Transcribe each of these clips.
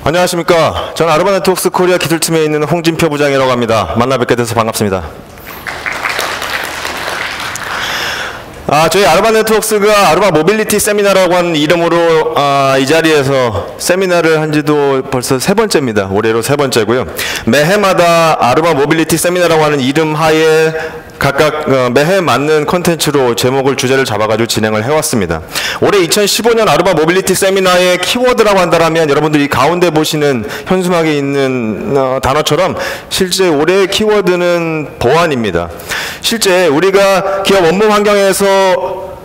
안녕하십니까. 저는 아르바 네트워크스 코리아 기술팀에 있는 홍진표 부장이라고 합니다. 만나 뵙게 돼서 반갑습니다. 저희 아르바 네트워크스가 아르바 모빌리티 세미나라고 하는 이름으로 이 자리에서 세미나를 한 지도 벌써 3번째입니다. 올해로 3번째고요. 매해마다 아르바 모빌리티 세미나라고 하는 이름 하에 각각 매해 맞는 콘텐츠로 제목을 주제를 잡아가지고 진행을 해왔습니다. 올해 2015년 아르바 모빌리티 세미나의 키워드라고 한다면 여러분들이 가운데 보시는 현수막에 있는 단어처럼 실제 올해의 키워드는 보안입니다. 실제 우리가 기업 업무 환경에서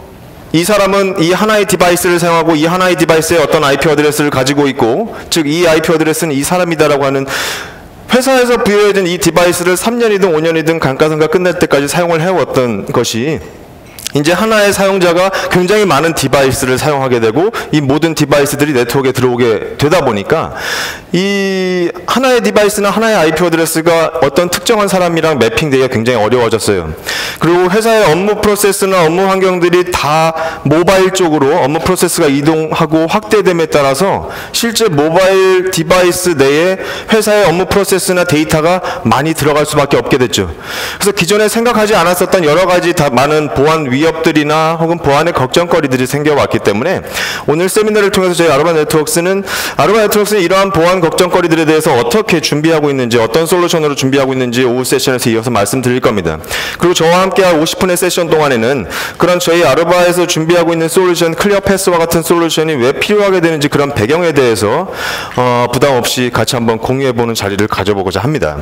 이 사람은 이 하나의 디바이스를 사용하고 이 하나의 디바이스에 어떤 IP 어드레스를 가지고 있고, 즉 이 IP 어드레스는 이 사람이다라고 하는 회사에서 부여해진 이 디바이스를 3년이든 5년이든 감가상각 끝날 때까지 사용을 해왔던 것이 이제 하나의 사용자가 굉장히 많은 디바이스를 사용하게 되고 이 모든 디바이스들이 네트워크에 들어오게 되다 보니까 이 하나의 디바이스나 하나의 IP 어드레스가 어떤 특정한 사람이랑 매핑되기가 굉장히 어려워졌어요. 그리고 회사의 업무 프로세스나 업무 환경들이 다 모바일 쪽으로 업무 프로세스가 이동하고 확대됨에 따라서 실제 모바일 디바이스 내에 회사의 업무 프로세스나 데이터가 많이 들어갈 수밖에 없게 됐죠. 그래서 기존에 생각하지 않았었던 여러 가지 다 많은 보안 위협들이나 혹은 보안의 걱정거리들이 생겨왔기 때문에 오늘 세미나를 통해서 저희 아르바 네트워크스는 이러한 보안 걱정거리들에 대해서 어떻게 준비하고 있는지, 어떤 솔루션으로 준비하고 있는지 오후 세션에서 이어서 말씀드릴 겁니다. 그리고 저와 함께한 50분의 세션 동안에는 그런 저희 아르바에서 준비하고 있는 솔루션, 클리어 패스와 같은 솔루션이 왜 필요하게 되는지 그런 배경에 대해서 부담 없이 같이 한번 공유해보는 자리를 가져보고자 합니다.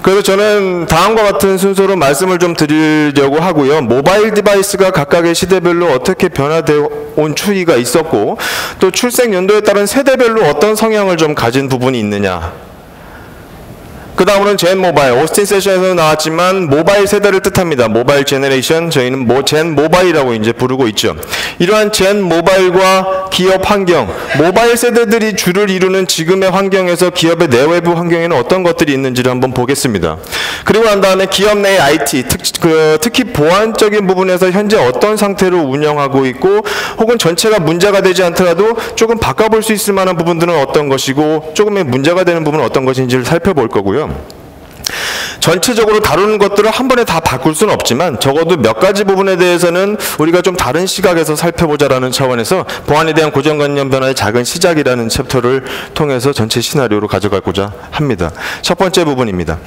그래서 저는 다음과 같은 순서로 말씀을 좀 드리려고 하고요. 모바일 디바이스가 각각의 시대별로 어떻게 변화되어 온 추이가 있었고, 또 출생 연도에 따른 세대별로 어떤 성향을 좀 가진 부분이 있느냐. 그 다음으로는 젠 모바일, 오스틴 세션에서 나왔지만 모바일 세대를 뜻합니다. 모바일 제너레이션, 저희는 젠 모바일이라고 이제 부르고 있죠. 이러한 젠 모바일과 기업 환경, 모바일 세대들이 주를 이루는 지금의 환경에서 기업의 내외부 환경에는 어떤 것들이 있는지를 한번 보겠습니다. 그리고 난 다음에 기업 내의 IT, 특히 보안적인 부분에서 현재 어떤 상태로 운영하고 있고, 혹은 전체가 문제가 되지 않더라도 조금 바꿔볼 수 있을 만한 부분들은 어떤 것이고, 조금의 문제가 되는 부분은 어떤 것인지를 살펴볼 거고요. 전체적으로 다루는 것들을 한 번에 다 바꿀 수는 없지만 적어도 몇 가지 부분에 대해서는 우리가 좀 다른 시각에서 살펴보자라는 차원에서 보안에 대한 고정관념 변화의 작은 시작이라는 챕터를 통해서 전체 시나리오로 가져가고자 합니다. 첫 번째 부분입니다.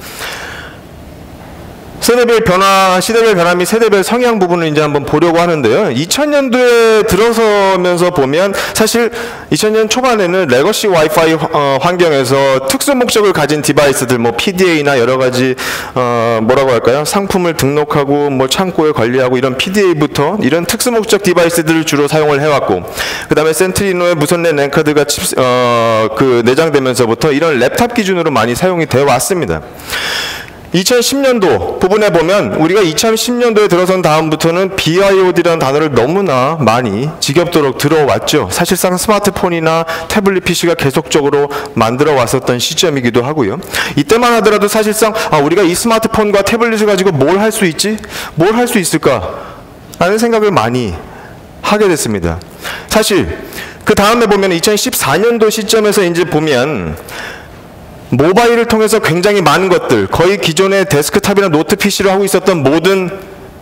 세대별 변화, 시대별 변화 및 세대별 성향 부분을 이제 한번 보려고 하는데요. 2000년도에 들어서면서 보면 사실 2000년 초반에는 레거시 와이파이 환경에서 특수 목적을 가진 디바이스들, 뭐 PDA나 여러 가지 뭐라고 할까요? 상품을 등록하고 뭐 창고에 관리하고 이런 PDA부터 이런 특수 목적 디바이스들을 주로 사용을 해왔고, 그 다음에 센트리노의 무선랜 랜카드가 내장되면서부터 이런 랩탑 기준으로 많이 사용이 되어 왔습니다. 2010년도 부분에 보면 우리가 2010년도에 들어선 다음부터는 BIOD라는 단어를 너무나 많이 지겹도록 들어왔죠. 사실상 스마트폰이나 태블릿 PC가 계속적으로 만들어 왔었던 시점이기도 하고요. 이때만 하더라도 사실상 우리가 이 스마트폰과 태블릿을 가지고 뭘 할 수 있지? 뭘 할 수 있을까? 라는 생각을 많이 하게 됐습니다. 사실 그 다음에 보면 2014년도 시점에서 이제 보면 모바일을 통해서 굉장히 많은 것들, 거의 기존의 데스크탑이나 노트 PC로 하고 있었던 모든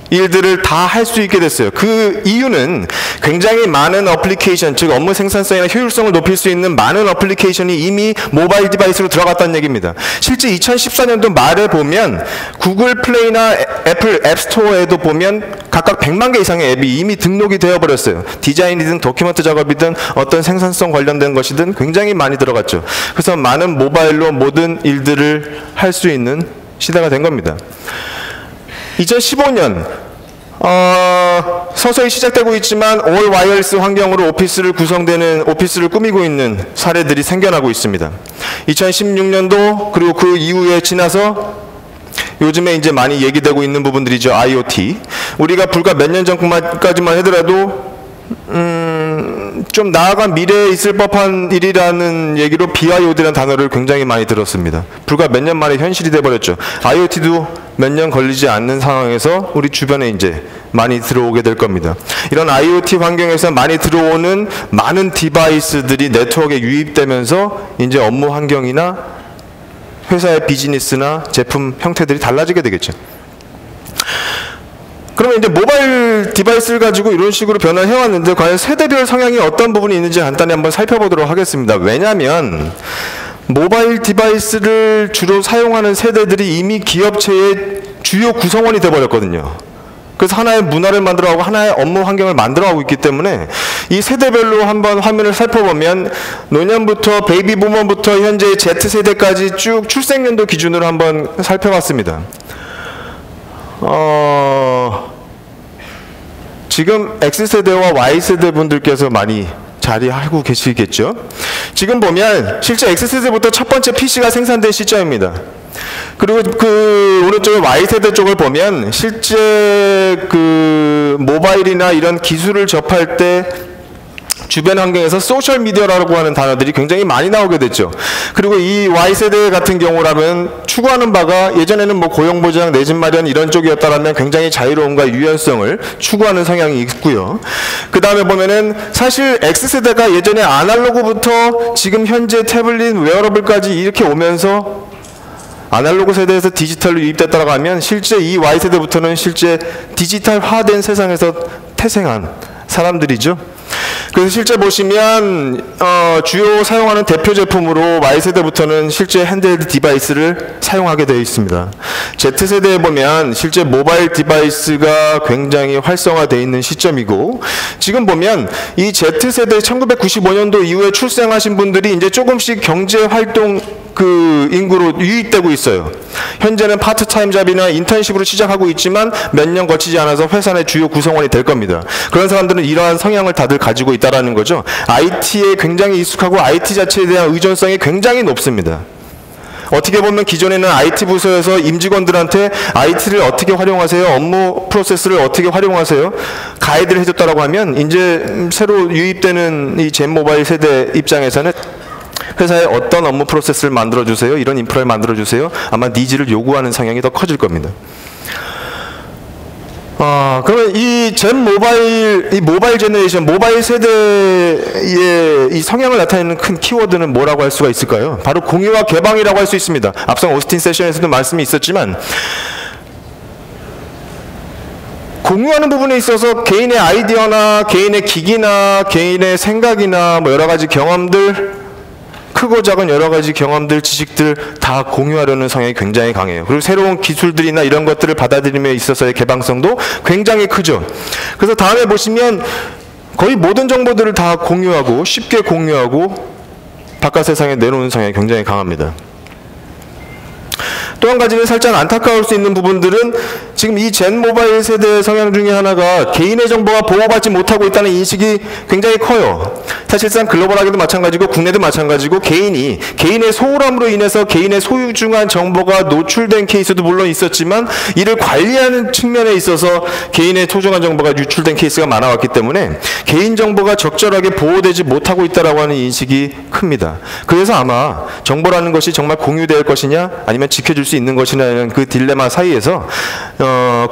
일들을 다 할 수 있게 됐어요. 그 이유는 굉장히 많은 어플리케이션, 즉 업무 생산성이나 효율성을 높일 수 있는 많은 어플리케이션이 이미 모바일 디바이스로 들어갔다는 얘기입니다. 실제 2014년도 말에 보면 구글 플레이나 애플 앱스토어에도 보면 각각 100만 개 이상의 앱이 이미 등록이 되어버렸어요. 디자인이든 도큐먼트 작업이든 어떤 생산성 관련된 것이든 굉장히 많이 들어갔죠. 그래서 많은 모바일로 모든 일들을 할 수 있는 시대가 된 겁니다. 2015년 서서히 시작되고 있지만 올 와이어리스 환경으로 오피스를 꾸미고 있는 사례들이 생겨나고 있습니다. 2016년도 그리고 그 이후에 지나서 요즘에 이제 많이 얘기되고 있는 부분들이죠. IoT. 우리가 불과 몇 년 전까지만 하더라도 좀 나아간 미래에 있을 법한 일이라는 얘기로 BIOD라는 단어를 굉장히 많이 들었습니다. 불과 몇 년 만에 현실이 돼버렸죠. IoT도 몇 년 걸리지 않는 상황에서 우리 주변에 이제 많이 들어오게 될 겁니다. 이런 IoT 환경에서 많이 들어오는 많은 디바이스들이 네트워크에 유입되면서 이제 업무 환경이나 회사의 비즈니스나 제품 형태들이 달라지게 되겠죠. 그러면 이제 모바일 디바이스를 가지고 이런 식으로 변화해 왔는데 과연 세대별 성향이 어떤 부분이 있는지 간단히 한번 살펴보도록 하겠습니다. 왜냐하면 모바일 디바이스를 주로 사용하는 세대들이 이미 기업체의 주요 구성원이 되어버렸거든요. 그래서 하나의 문화를 만들어가고 하나의 업무 환경을 만들어가고 있기 때문에 이 세대별로 한번 화면을 살펴보면 노년부터 베이비 부머부터 현재 Z세대까지 쭉 출생연도 기준으로 한번 살펴봤습니다. 지금 X세대와 Y세대 분들께서 많이 자리하고 계시겠죠. 지금 보면 실제 X세대부터 첫 번째 PC가 생산된 시점입니다. 그리고 그 오른쪽에 Y세대 쪽을 보면 실제 그 모바일이나 이런 기술을 접할 때 주변 환경에서 소셜미디어라고 하는 단어들이 굉장히 많이 나오게 됐죠. 그리고 이 Y세대 같은 경우라면 추구하는 바가 예전에는 뭐 고용보장, 내 집 마련 이런 쪽이었다면 굉장히 자유로움과 유연성을 추구하는 성향이 있고요. 그 다음에 보면은 사실 X세대가 예전에 아날로그부터 지금 현재 태블릿, 웨어러블까지 이렇게 오면서 아날로그 세대에서 디지털로 유입됐다고 하면 실제 이 Y세대부터는 실제 디지털화된 세상에서 태생한 사람들이죠. 그래서 실제 보시면 주요 사용하는 대표 제품으로 Y세대부터는 실제 핸드헬드 디바이스를 사용하게 되어 있습니다. Z세대에 보면 실제 모바일 디바이스가 굉장히 활성화되어 있는 시점이고 지금 보면 이 Z세대 1995년도 이후에 출생하신 분들이 이제 조금씩 경제활동 그 인구로 유입되고 있어요. 현재는 파트타임 잡이나 인턴십으로 시작하고 있지만 몇 년 거치지 않아서 회사 내 주요 구성원이 될 겁니다. 그런 사람들은 이러한 성향을 다들 가지고 있다는 거죠. IT에 굉장히 익숙하고 IT 자체에 대한 의존성이 굉장히 높습니다. 어떻게 보면 기존에는 IT 부서에서 임직원들한테 IT를 어떻게 활용하세요? 업무 프로세스를 어떻게 활용하세요? 가이드를 해줬다고 하면 이제 새로 유입되는 이 젠 모바일 세대 입장에서는 회사에 어떤 업무 프로세스를 만들어주세요? 이런 인프라를 만들어주세요? 아마 니즈를 요구하는 성향이 더 커질 겁니다. 그러면 이 모바일 제너레이션, 모바일 세대의 이 성향을 나타내는 큰 키워드는 뭐라고 할 수가 있을까요? 바로 공유와 개방이라고 할 수 있습니다. 앞서 오스틴 세션에서도 말씀이 있었지만 공유하는 부분에 있어서 개인의 아이디어나 개인의 기기나 개인의 생각이나 뭐 여러 가지 경험들 크고 작은 여러 가지 경험들, 지식들 다 공유하려는 성향이 굉장히 강해요. 그리고 새로운 기술들이나 이런 것들을 받아들임에 있어서의 개방성도 굉장히 크죠. 그래서 다음에 보시면 거의 모든 정보들을 다 공유하고 쉽게 공유하고 바깥 세상에 내놓는 성향이 굉장히 강합니다. 또 한 가지는 살짝 안타까울 수 있는 부분들은 지금 이 젠 모바일 세대의 성향 중에 하나가 개인의 정보가 보호받지 못하고 있다는 인식이 굉장히 커요. 사실상 글로벌하게도 마찬가지고 국내도 마찬가지고 개인의 소홀함으로 인해서 개인의 소유중한 정보가 노출된 케이스도 물론 있었지만 이를 관리하는 측면에 있어서 개인의 소중한 정보가 유출된 케이스가 많아왔기 때문에 개인 정보가 적절하게 보호되지 못하고 있다고 하는 인식이 큽니다. 그래서 아마 정보라는 것이 정말 공유될 것이냐 아니면 지켜줄 수 있는 것이냐는 그 딜레마 사이에서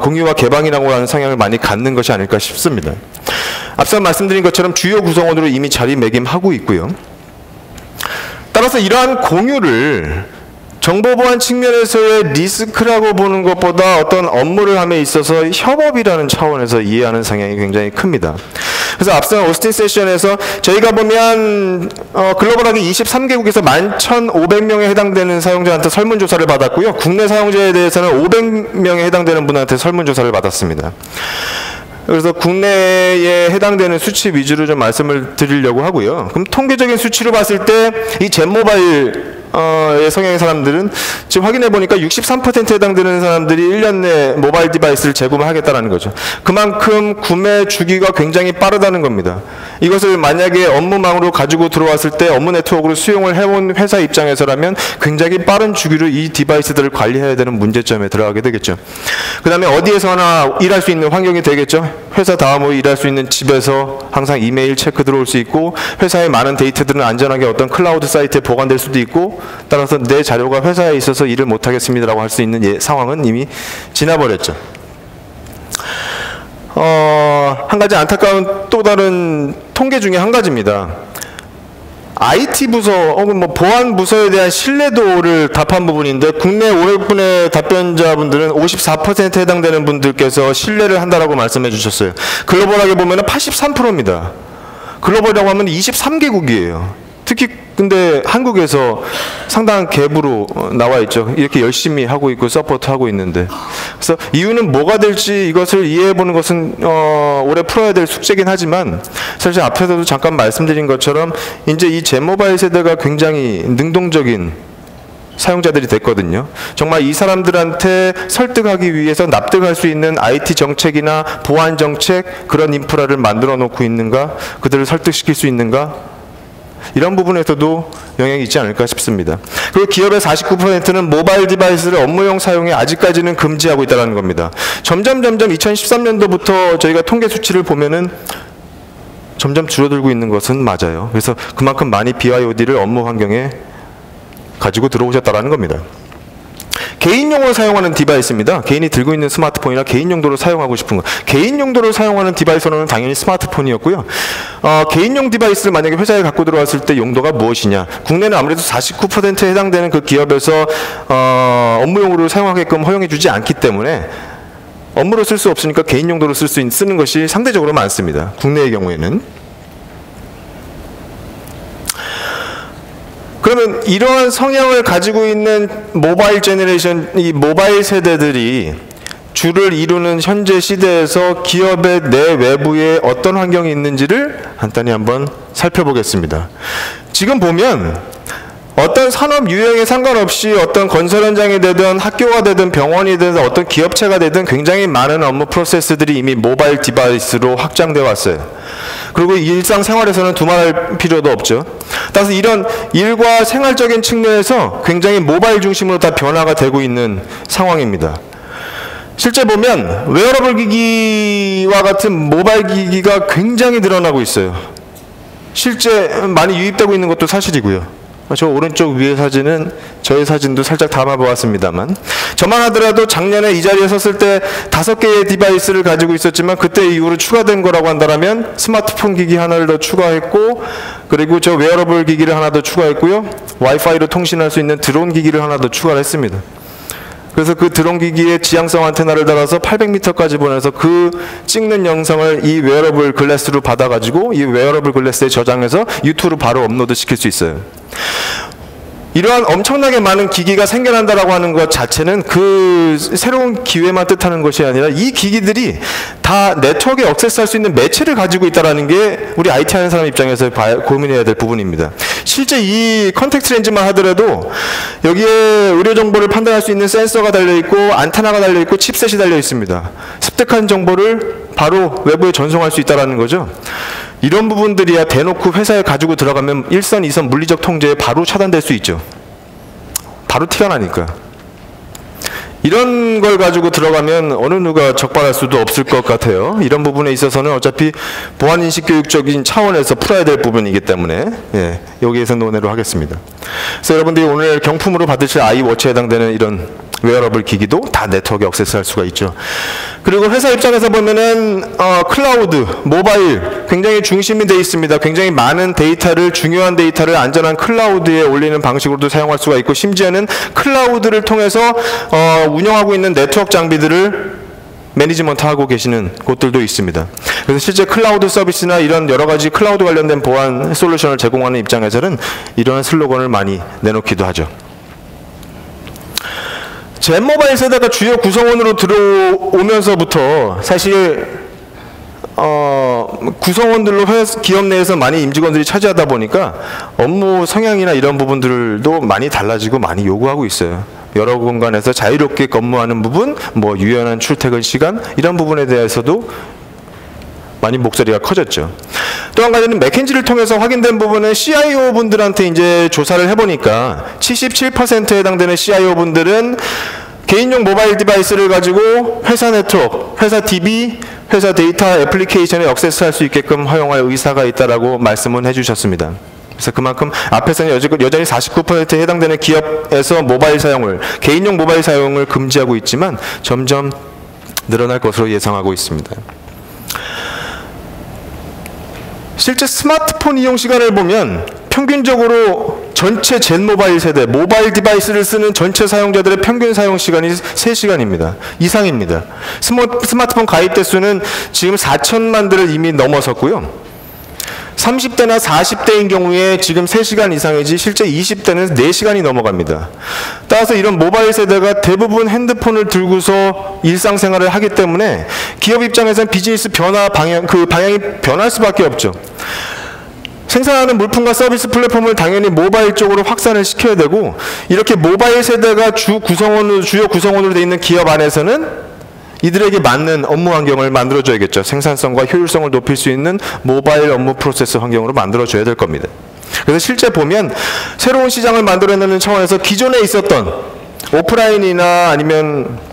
공유와 개방이라고 하는 성향을 많이 갖는 것이 아닐까 싶습니다. 앞서 말씀드린 것처럼 주요 구성원으로 이미 자리매김하고 있고요. 따라서 이러한 공유를 정보보안 측면에서의 리스크라고 보는 것보다 어떤 업무를 함에 있어서 협업이라는 차원에서 이해하는 성향이 굉장히 큽니다. 그래서 앞서 오스틴 세션에서 저희가 보면 글로벌하게 23개국에서 11,500명에 해당되는 사용자한테 설문조사를 받았고요. 국내 사용자에 대해서는 500명에 해당되는 분한테 설문조사를 받았습니다. 그래서 국내에 해당되는 수치 위주로 좀 말씀을 드리려고 하고요. 그럼 통계적인 수치로 봤을 때 이 젠모바일 성향의 사람들은 지금 확인해 보니까 63%에 해당되는 사람들이 1년 내 모바일 디바이스를 재구매하겠다는 거죠. 그만큼 구매 주기가 굉장히 빠르다는 겁니다. 이것을 만약에 업무망으로 가지고 들어왔을 때 업무 네트워크로 수용을 해온 회사 입장에서라면 굉장히 빠른 주기로 이 디바이스들을 관리해야 되는 문제점에 들어가게 되겠죠. 그 다음에 어디에서 하나 일할 수 있는 환경이 되겠죠. 회사 다음으로 일할 수 있는 집에서 항상 이메일 체크 들어올 수 있고 회사의 많은 데이터들은 안전하게 어떤 클라우드 사이트에 보관될 수도 있고 따라서 내 자료가 회사에 있어서 일을 못하겠습니다라고 할 수 있는 상황은 이미 지나버렸죠. 한 가지 안타까운 또 다른 통계 중에 한 가지입니다. IT 부서 혹은 뭐 보안 부서에 대한 신뢰도를 답한 부분인데 국내 500분의 답변자분들은 54%에 해당되는 분들께서 신뢰를 한다라고 말씀해 주셨어요. 글로벌하게 보면 83%입니다. 글로벌이라고 하면 23개국이에요. 특히 근데 한국에서 상당한 갭으로 나와 있죠. 이렇게 열심히 하고 있고 서포트하고 있는데. 그래서 이유는 뭐가 될지 이것을 이해해보는 것은 올해 풀어야 될 숙제긴 하지만 사실 앞에서도 잠깐 말씀드린 것처럼 이제 이 제모바일 세대가 굉장히 능동적인 사용자들이 됐거든요. 정말 이 사람들한테 설득하기 위해서 납득할 수 있는 IT 정책이나 보안 정책 그런 인프라를 만들어 놓고 있는가, 그들을 설득시킬 수 있는가, 이런 부분에서도 영향이 있지 않을까 싶습니다. 그리고 기업의 49%는 모바일 디바이스를 업무용 사용에 아직까지는 금지하고 있다는 겁니다. 점점 2013년도부터 저희가 통계 수치를 보면은 점점 줄어들고 있는 것은 맞아요. 그래서 그만큼 많이 BYOD를 업무 환경에 가지고 들어오셨다는 겁니다. 개인용으로 사용하는 디바이스입니다. 개인이 들고 있는 스마트폰이나 개인 용도로 사용하고 싶은 거. 개인 용도로 사용하는 디바이스로는 당연히 스마트폰이었고요. 개인용 디바이스를 만약에 회사에 갖고 들어왔을 때 용도가 무엇이냐. 국내는 아무래도 49%에 해당되는 그 기업에서 업무용으로 사용하게끔 허용해 주지 않기 때문에 업무로 쓸 수 없으니까 개인 용도로 쓰는 것이 상대적으로 많습니다. 국내의 경우에는. 그러면 이러한 성향을 가지고 있는 모바일 제너레이션, 이 모바일 세대들이 주를 이루는 현재 시대에서 기업의 내 외부에 어떤 환경이 있는지를 간단히 한번 살펴보겠습니다. 지금 보면 어떤 산업 유형에 상관없이 어떤 건설 현장이 되든 학교가 되든 병원이 되든 어떤 기업체가 되든 굉장히 많은 업무 프로세스들이 이미 모바일 디바이스로 확장되어 왔어요. 그리고 일상생활에서는 두말할 필요도 없죠. 따라서 이런 일과 생활적인 측면에서 굉장히 모바일 중심으로 다 변화가 되고 있는 상황입니다. 실제 보면 웨어러블 기기와 같은 모바일 기기가 굉장히 늘어나고 있어요. 실제 많이 유입되고 있는 것도 사실이고요. 저 오른쪽 위에 사진은 저의 사진도 살짝 담아보았습니다만, 저만 하더라도 작년에 이 자리에 섰을 때 5개의 디바이스를 가지고 있었지만 그때 이후로 추가된 거라고 한다면 스마트폰 기기 하나를 더 추가했고, 그리고 저 웨어러블 기기를 하나 더 추가했고요, 와이파이로 통신할 수 있는 드론 기기를 하나 더 추가를 했습니다. 그래서 그 드론 기기에 지향성 안테나를 달아서 800m까지 보내서 그 찍는 영상을 이 웨어러블 글래스로 받아가지고 이 웨어러블 글래스에 저장해서 유튜브로 바로 업로드 시킬 수 있어요. 이러한 엄청나게 많은 기기가 생겨난다라고 하는 것 자체는 그 새로운 기회만 뜻하는 것이 아니라 이 기기들이 다 네트워크에 액세스할 수 있는 매체를 가지고 있다는 게 우리 IT 하는 사람 입장에서 고민해야 될 부분입니다. 실제 이 컨택트 렌즈만 하더라도 여기에 의료 정보를 판단할 수 있는 센서가 달려있고 안테나가 달려있고 칩셋이 달려있습니다. 습득한 정보를 바로 외부에 전송할 수 있다는 거죠. 이런 부분들이야 대놓고 회사에 가지고 들어가면 1선, 2선 물리적 통제에 바로 차단될 수 있죠. 바로 티가 나니까. 이런 걸 가지고 들어가면 어느 누가 적발할 수도 없을 것 같아요. 이런 부분에 있어서는 어차피 보안인식 교육적인 차원에서 풀어야 될 부분이기 때문에 여기에서 논의를 하겠습니다. 그래서 여러분들이 오늘 경품으로 받으실 아이워치에 해당되는 이런 웨어러블 기기도 다 네트워크에 액세스할 수가 있죠. 그리고 회사 입장에서 보면은 클라우드, 모바일 굉장히 중심이 되어 있습니다. 굉장히 많은 데이터를, 중요한 데이터를 안전한 클라우드에 올리는 방식으로도 사용할 수가 있고, 심지어는 클라우드를 통해서 운영하고 있는 네트워크 장비들을 매니지먼트하고 계시는 곳들도 있습니다. 그래서 실제 클라우드 서비스나 이런 여러 가지 클라우드 관련된 보안 솔루션을 제공하는 입장에서는 이러한 슬로건을 많이 내놓기도 하죠. 젠모바일 세대가 주요 구성원으로 들어오면서부터 사실 구성원들로 기업 내에서 많이 임직원들이 차지하다 보니까 업무 성향이나 이런 부분들도 많이 달라지고 많이 요구하고 있어요. 여러 공간에서 자유롭게 근무하는 부분, 뭐 유연한 출퇴근 시간, 이런 부분에 대해서도 많이 목소리가 커졌죠. 또 한 가지는 맥킨지를 통해서 확인된 부분은 CIO 분들한테 이제 조사를 해보니까 77%에 해당되는 CIO 분들은 개인용 모바일 디바이스를 가지고 회사 네트워크, 회사 DB, 회사 데이터 애플리케이션에 액세스할 수 있게끔 허용할 의사가 있다라고 말씀을 해주셨습니다. 그래서 그만큼 앞에서는 여전히 49%에 해당되는 기업에서 모바일 사용을, 개인용 모바일 사용을 금지하고 있지만 점점 늘어날 것으로 예상하고 있습니다. 실제 스마트폰 이용 시간을 보면 평균적으로 전체 젠 모바일 세대, 모바일 디바이스를 쓰는 전체 사용자들의 평균 사용 시간이 3시간입니다. 이상입니다. 스마트폰 가입 대수는 지금 4천만 대를 이미 넘어섰고요. 30대나 40대인 경우에 지금 3시간 이상이지 실제 20대는 4시간이 넘어갑니다. 따라서 이런 모바일 세대가 대부분 핸드폰을 들고서 일상생활을 하기 때문에 기업 입장에서는 비즈니스 방향이 변할 수밖에 없죠. 생산하는 물품과 서비스 플랫폼을 당연히 모바일 쪽으로 확산을 시켜야 되고, 이렇게 모바일 세대가 주요 구성원으로 되어 있는 기업 안에서는 이들에게 맞는 업무 환경을 만들어줘야겠죠. 생산성과 효율성을 높일 수 있는 모바일 업무 프로세스 환경으로 만들어줘야 될 겁니다. 그래서 실제 보면 새로운 시장을 만들어내는 차원에서 기존에 있었던 오프라인이나 아니면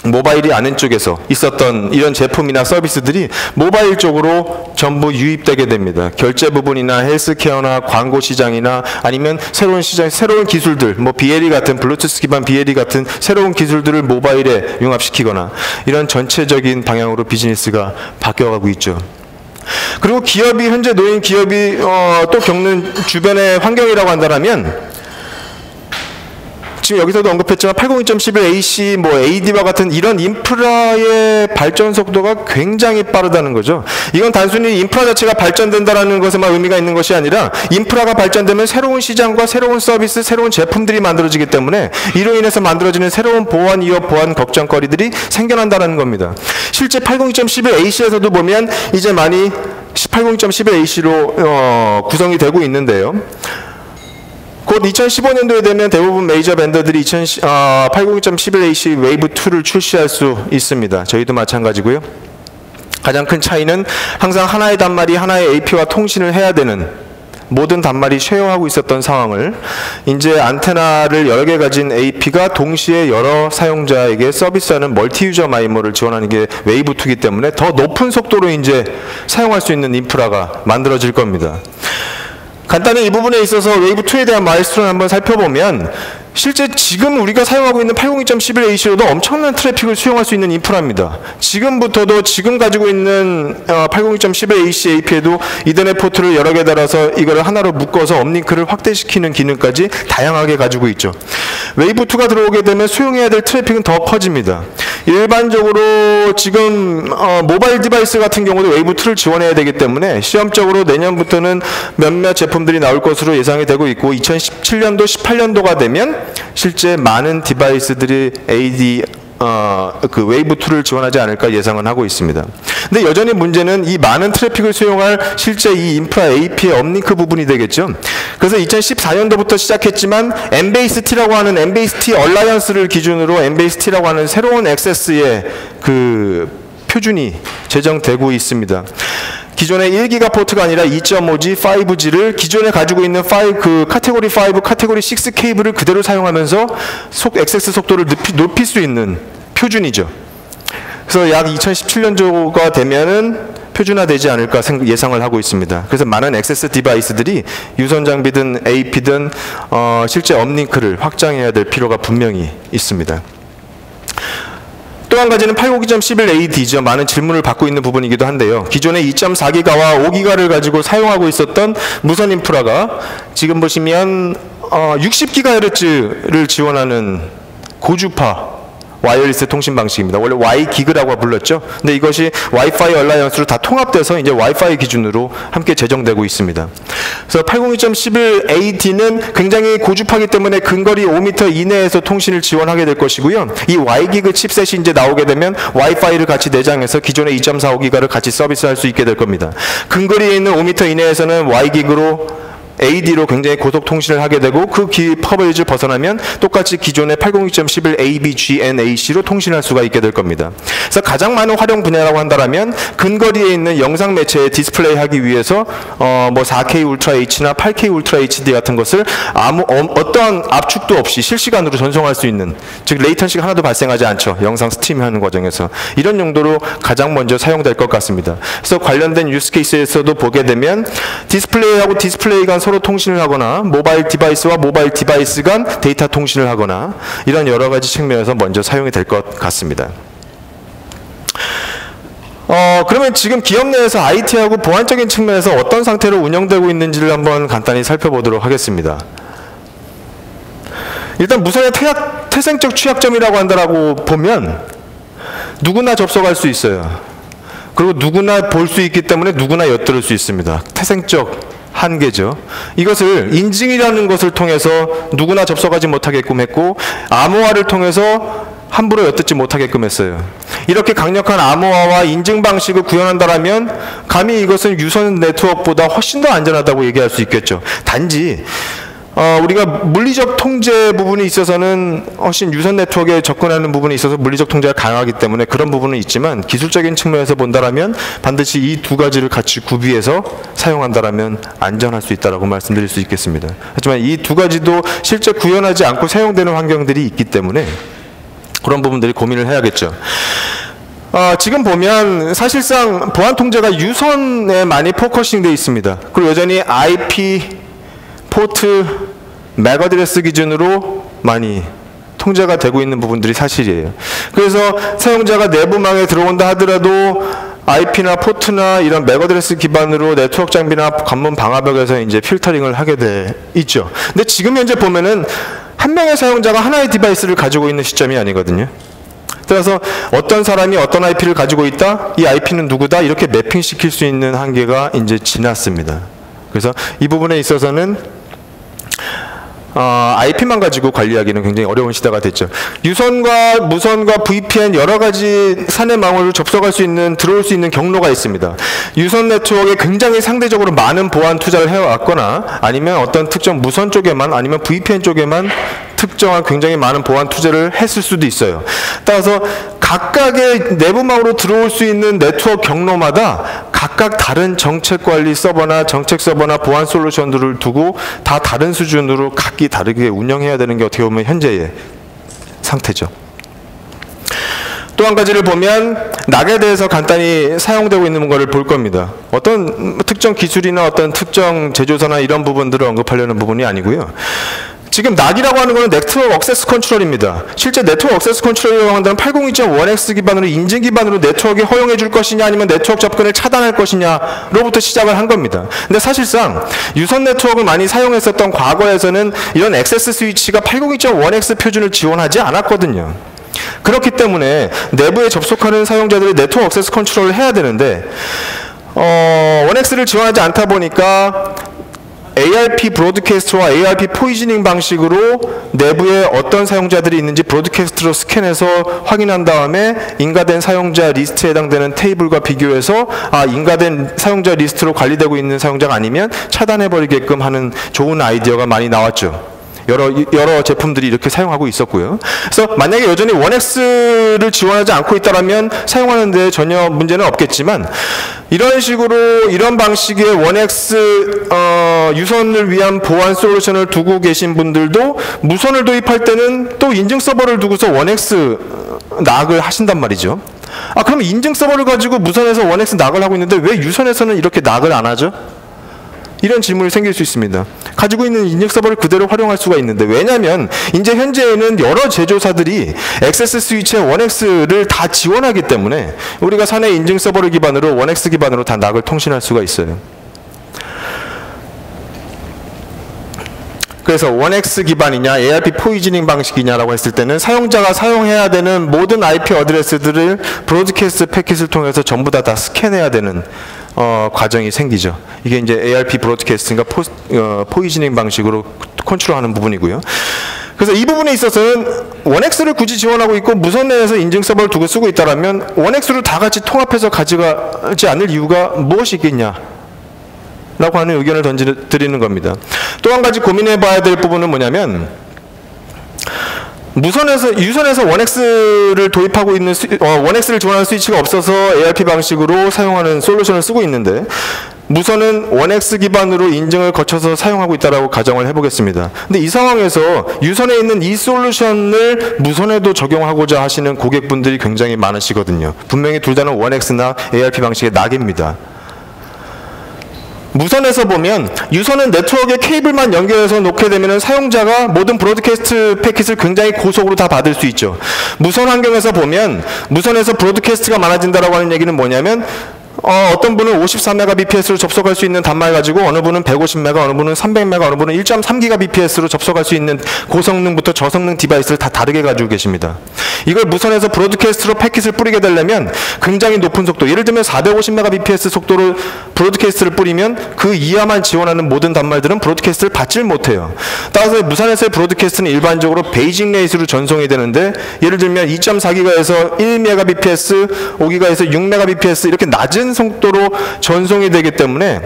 모바일이 아닌 쪽에서 있었던 이런 제품이나 서비스들이 모바일 쪽으로 전부 유입되게 됩니다. 결제 부분이나 헬스케어나 광고 시장이나 아니면 새로운 시장, 새로운 기술들, 뭐 BLE 같은, 블루투스 기반 BLE 같은 새로운 기술들을 모바일에 융합시키거나 이런 전체적인 방향으로 비즈니스가 바뀌어가고 있죠. 그리고 기업이, 현재 노인 기업이 또 겪는 주변의 환경이라고 한다면, 지금 여기서도 언급했지만 802.11ac, 뭐 AD와 같은 이런 인프라의 발전 속도가 굉장히 빠르다는 거죠. 이건 단순히 인프라 자체가 발전된다는 것에만 의미가 있는 것이 아니라, 인프라가 발전되면 새로운 시장과 새로운 서비스, 새로운 제품들이 만들어지기 때문에 이로 인해서 만들어지는 새로운 보안 위협, 보안 걱정거리들이 생겨난다는 겁니다. 실제 802.11ac에서도 보면 이제 많이 802.11ac로 구성이 되고 있는데요. 곧 2015년도에 되면 대부분 메이저 벤더들이 802.11ac 웨이브 2를 출시할 수 있습니다. 저희도 마찬가지고요. 가장 큰 차이는 항상 하나의 단말이 하나의 AP와 통신을 해야 되는, 모든 단말이 쉐어하고 있었던 상황을 이제 안테나를 여러 개 가진 AP가 동시에 여러 사용자에게 서비스하는 멀티 유저 마이모를 지원하는 게 웨이브 2이기 때문에 더 높은 속도로 이제 사용할 수 있는 인프라가 만들어질 겁니다. 간단히 이 부분에 있어서 웨이브 2에 대한 마일스톤을 한번 살펴보면, 실제 지금 우리가 사용하고 있는 802.11ac로도 엄청난 트래픽을 수용할 수 있는 인프라입니다. 지금부터도 지금 가지고 있는 802.11ac AP에도 이더넷 포트를 여러 개 달아서 이거를 하나로 묶어서 업링크를 확대시키는 기능까지 다양하게 가지고 있죠. 웨이브 2가 들어오게 되면 수용해야 될 트래픽은 더 커집니다. 일반적으로 지금 모바일 디바이스 같은 경우도 웨이브 2를 지원해야 되기 때문에 시험적으로 내년부터는 몇몇 제품들이 나올 것으로 예상이 되고 있고, 2017년도, 18년도가 되면 실제 많은 디바이스들이 AD 그 웨이브 2를 지원하지 않을까 예상은 하고 있습니다. 근데 여전히 문제는 이 많은 트래픽을 수용할 실제 이 인프라 AP의 업링크 부분이 되겠죠. 그래서 2014년도부터 시작했지만 MBase-T라고 하는 MBase-T 얼라이언스를 기준으로 MBase-T라고 하는 새로운 액세스의 그 표준이 제정되고 있습니다. 기존의 1기가 포트가 아니라 2.5G, 5G를 기존에 가지고 있는 카테고리 5, 카테고리 6 케이블을 그대로 사용하면서 액세스 속도를 높일 수 있는 표준이죠. 그래서 약 2017년도가 되면은 표준화되지 않을까 예상을 하고 있습니다. 그래서 많은 액세스 디바이스들이 유선 장비든 AP든 실제 업링크를 확장해야 될 필요가 분명히 있습니다. 또 한 가지는 802.11ad죠. 많은 질문을 받고 있는 부분이기도 한데요. 기존의 2.4기가와 5기가를 가지고 사용하고 있었던 무선 인프라가 지금 보시면 60GHz를 지원하는 고주파 와이어리스 통신 방식입니다. 원래 Y기그라고 불렀죠. 근데 이것이 와이파이 얼라이언스로 다 통합돼서 이제 와이파이 기준으로 함께 제정되고 있습니다. 그래서 802.11ad는 굉장히 고주파이기 때문에 근거리 5m 이내에서 통신을 지원하게 될 것이고요. 이 Y기그 칩셋이 이제 나오게 되면 와이파이를 같이 내장해서 기존의 2.45기가를 같이 서비스할 수 있게 될 겁니다. 근거리에 있는 5m 이내에서는 Y기그로 AD로 굉장히 고속 통신을 하게 되고, 그 커버리지를 벗어나면 똑같이 기존의 802.11abgnac로 통신할 수가 있게 될 겁니다. 그래서 가장 많은 활용 분야라고 한다면 근거리에 있는 영상 매체에 디스플레이 하기 위해서 뭐 4K 울트라 H나 8K 울트라 HD 같은 것을 어떠한 압축도 없이 실시간으로 전송할 수 있는, 즉 레이턴시가 하나도 발생하지 않죠. 영상 스트리밍하는 과정에서. 이런 용도로 가장 먼저 사용될 것 같습니다. 그래서 관련된 유스 케이스에서도 보게 되면 디스플레이하고 디스플레이 간 서로 서로 통신을 하거나 모바일 디바이스와 모바일 디바이스 간 데이터 통신을 하거나 이런 여러 가지 측면에서 먼저 사용이 될 것 같습니다. 그러면 지금 기업 내에서 IT하고 보안적인 측면에서 어떤 상태로 운영되고 있는지를 한번 간단히 살펴보도록 하겠습니다. 일단 무선의 태생적 취약점이라고 한다라고 보면 누구나 접속할 수 있어요. 그리고 누구나 볼 수 있기 때문에 누구나 엿들을 수 있습니다. 태생적 한계죠. 이것을 인증이라는 것을 통해서 누구나 접속하지 못하게끔 했고 암호화를 통해서 함부로 엿듣지 못하게끔 했어요. 이렇게 강력한 암호화와 인증 방식을 구현한다면 감히 이것은 유선 네트워크보다 훨씬 더 안전하다고 얘기할 수 있겠죠. 단지 우리가 물리적 통제 부분이 있어서는 훨씬 유선 네트워크에 접근하는 부분에 있어서 물리적 통제가 강하기 때문에 그런 부분은 있지만 기술적인 측면에서 본다라면 반드시 이 두 가지를 같이 구비해서 사용한다라면 안전할 수 있다라고 말씀드릴 수 있겠습니다. 하지만 이 두 가지도 실제 구현하지 않고 사용되는 환경들이 있기 때문에 그런 부분들이 고민을 해야겠죠. 지금 보면 사실상 보안 통제가 유선에 많이 포커싱 되어 있습니다. 그리고 여전히 IP, 포트, 맥 어드레스 기준으로 많이 통제가 되고 있는 부분들이 사실이에요. 그래서 사용자가 내부망에 들어온다 하더라도 IP나 포트나 이런 맥 어드레스 기반으로 네트워크 장비나 관문 방화벽에서 이제 필터링을 하게 돼 있죠. 근데 지금 현재 보면은 한 명의 사용자가 하나의 디바이스를 가지고 있는 시점이 아니거든요. 따라서 어떤 사람이 어떤 IP를 가지고 있다, 이 IP는 누구다 이렇게 매핑시킬 수 있는 한계가 이제 지났습니다. 그래서 이 부분에 있어서는 IP만 가지고 관리하기는 굉장히 어려운 시대가 됐죠. 유선과 무선과 VPN 여러 가지 사내 망으로 접속할 수 있는, 들어올 수 있는 경로가 있습니다. 유선 네트워크에 굉장히 상대적으로 많은 보안 투자를 해왔거나 아니면 어떤 특정 무선 쪽에만 아니면 VPN 쪽에만 특정한 굉장히 많은 보안 투자를 했을 수도 있어요. 따라서 각각의 내부망으로 들어올 수 있는 네트워크 경로마다 각각 다른 정책관리 서버나 정책 서버나 보안 솔루션들을 두고 다 다른 수준으로 각기 다르게 운영해야 되는 게 어떻게 보면 현재의 상태죠. 또 한 가지를 보면 낙에 대해서 간단히 사용되고 있는 것을 볼 겁니다. 어떤 특정 기술이나 어떤 특정 제조사나 이런 부분들을 언급하려는 부분이 아니고요. 지금 낙이라고 하는 것은 네트워크 액세스 컨트롤입니다. 실제 네트워크 액세스 컨트롤이라고 한다면 802.1x 기반으로 인증 기반으로 네트워크에 허용해 줄 것이냐 아니면 네트워크 접근을 차단할 것이냐로부터 시작을 한 겁니다. 근데 사실상 유선 네트워크를 많이 사용했었던 과거에서는 이런 액세스 스위치가 802.1x 표준을 지원하지 않았거든요. 그렇기 때문에 내부에 접속하는 사용자들이 네트워크 액세스 컨트롤을 해야 되는데 1x를 지원하지 않다 보니까 ARP 브로드캐스트와 ARP 포이즈닝 방식으로 내부에 어떤 사용자들이 있는지 브로드캐스트로 스캔해서 확인한 다음에 인가된 사용자 리스트에 해당되는 테이블과 비교해서 인가된 사용자 리스트로 관리되고 있는 사용자가 아니면 차단해버리게끔 하는 좋은 아이디어가 많이 나왔죠. 여러 제품들이 이렇게 사용하고 있었고요. 그래서 만약에 여전히 1x를 지원하지 않고 있다면 사용하는 데 전혀 문제는 없겠지만 이런 식으로 이런 방식의 1x 유선을 위한 보안 솔루션을 두고 계신 분들도 무선을 도입할 때는 또 인증 서버를 두고서 1x 낙을 하신단 말이죠. 그럼 인증 서버를 가지고 무선에서 1x 낙을 하고 있는데 왜 유선에서는 이렇게 낙을 안 하죠? 이런 질문이 생길 수 있습니다. 가지고 있는 인증 서버를 그대로 활용할 수가 있는데 왜냐하면 이제 현재에는 여러 제조사들이 액세스 스위치의 1x를 다 지원하기 때문에 우리가 사내 인증 서버를 기반으로 1x 기반으로 다 낙을 통신할 수가 있어요. 그래서 1x 기반이냐 ARP 포이즈닝 방식이냐라고 했을 때는 사용자가 사용해야 되는 모든 IP 어드레스들을 브로드캐스트 패킷을 통해서 전부 다 스캔해야 되는 과정이 생기죠. 이게 이제 ARP 브로드캐스트인가 포이즈닝 방식으로 컨트롤하는 부분이고요. 그래서 이 부분에 있어서는 1x를 굳이 지원하고 있고 무선 내에서 인증 서버를 두고 쓰고 있다라면 1x를 다 같이 통합해서 가져가지 않을 이유가 무엇이 있겠냐? 라고 하는 의견을 드리는 겁니다. 또 한 가지 고민해 봐야 될 부분은 뭐냐면 유선에서 1x를 도입하고 있는 1x를 지원하는 스위치가 없어서 ARP 방식으로 사용하는 솔루션을 쓰고 있는데 무선은 1x 기반으로 인증을 거쳐서 사용하고 있다고 가정을 해보겠습니다. 근데 이 상황에서 유선에 있는 이 솔루션을 무선에도 적용하고자 하시는 고객분들이 굉장히 많으시거든요. 분명히 둘 다는 1x나 ARP 방식의 낙입니다. 무선에서 보면 유선은 네트워크에 케이블만 연결해서 놓게 되면 사용자가 모든 브로드캐스트 패킷을 굉장히 고속으로 다 받을 수 있죠. 무선 환경에서 보면 무선에서 브로드캐스트가 많아진다라고 하는 얘기는 뭐냐면 어떤 분은 54Mbps로 접속할 수 있는 단말 가지고 어느 분은 150M, 어느 분은 300M, 어느 분은 1.3GBps로 접속할 수 있는 고성능부터 저성능 디바이스를 다 다르게 가지고 계십니다. 이걸 무선에서 브로드캐스트로 패킷을 뿌리게 되려면 굉장히 높은 속도, 예를 들면 450Mbps 속도로 브로드캐스트를 뿌리면 그 이하만 지원하는 모든 단말들은 브로드캐스트를 받질 못해요. 따라서 무선에서의 브로드캐스트는 일반적으로 베이직 레이스로 전송이 되는데, 예를 들면 2.4GB에서 1Mbps, 5GB에서 6Mbps 이렇게 낮은 속도로 전송이 되기 때문에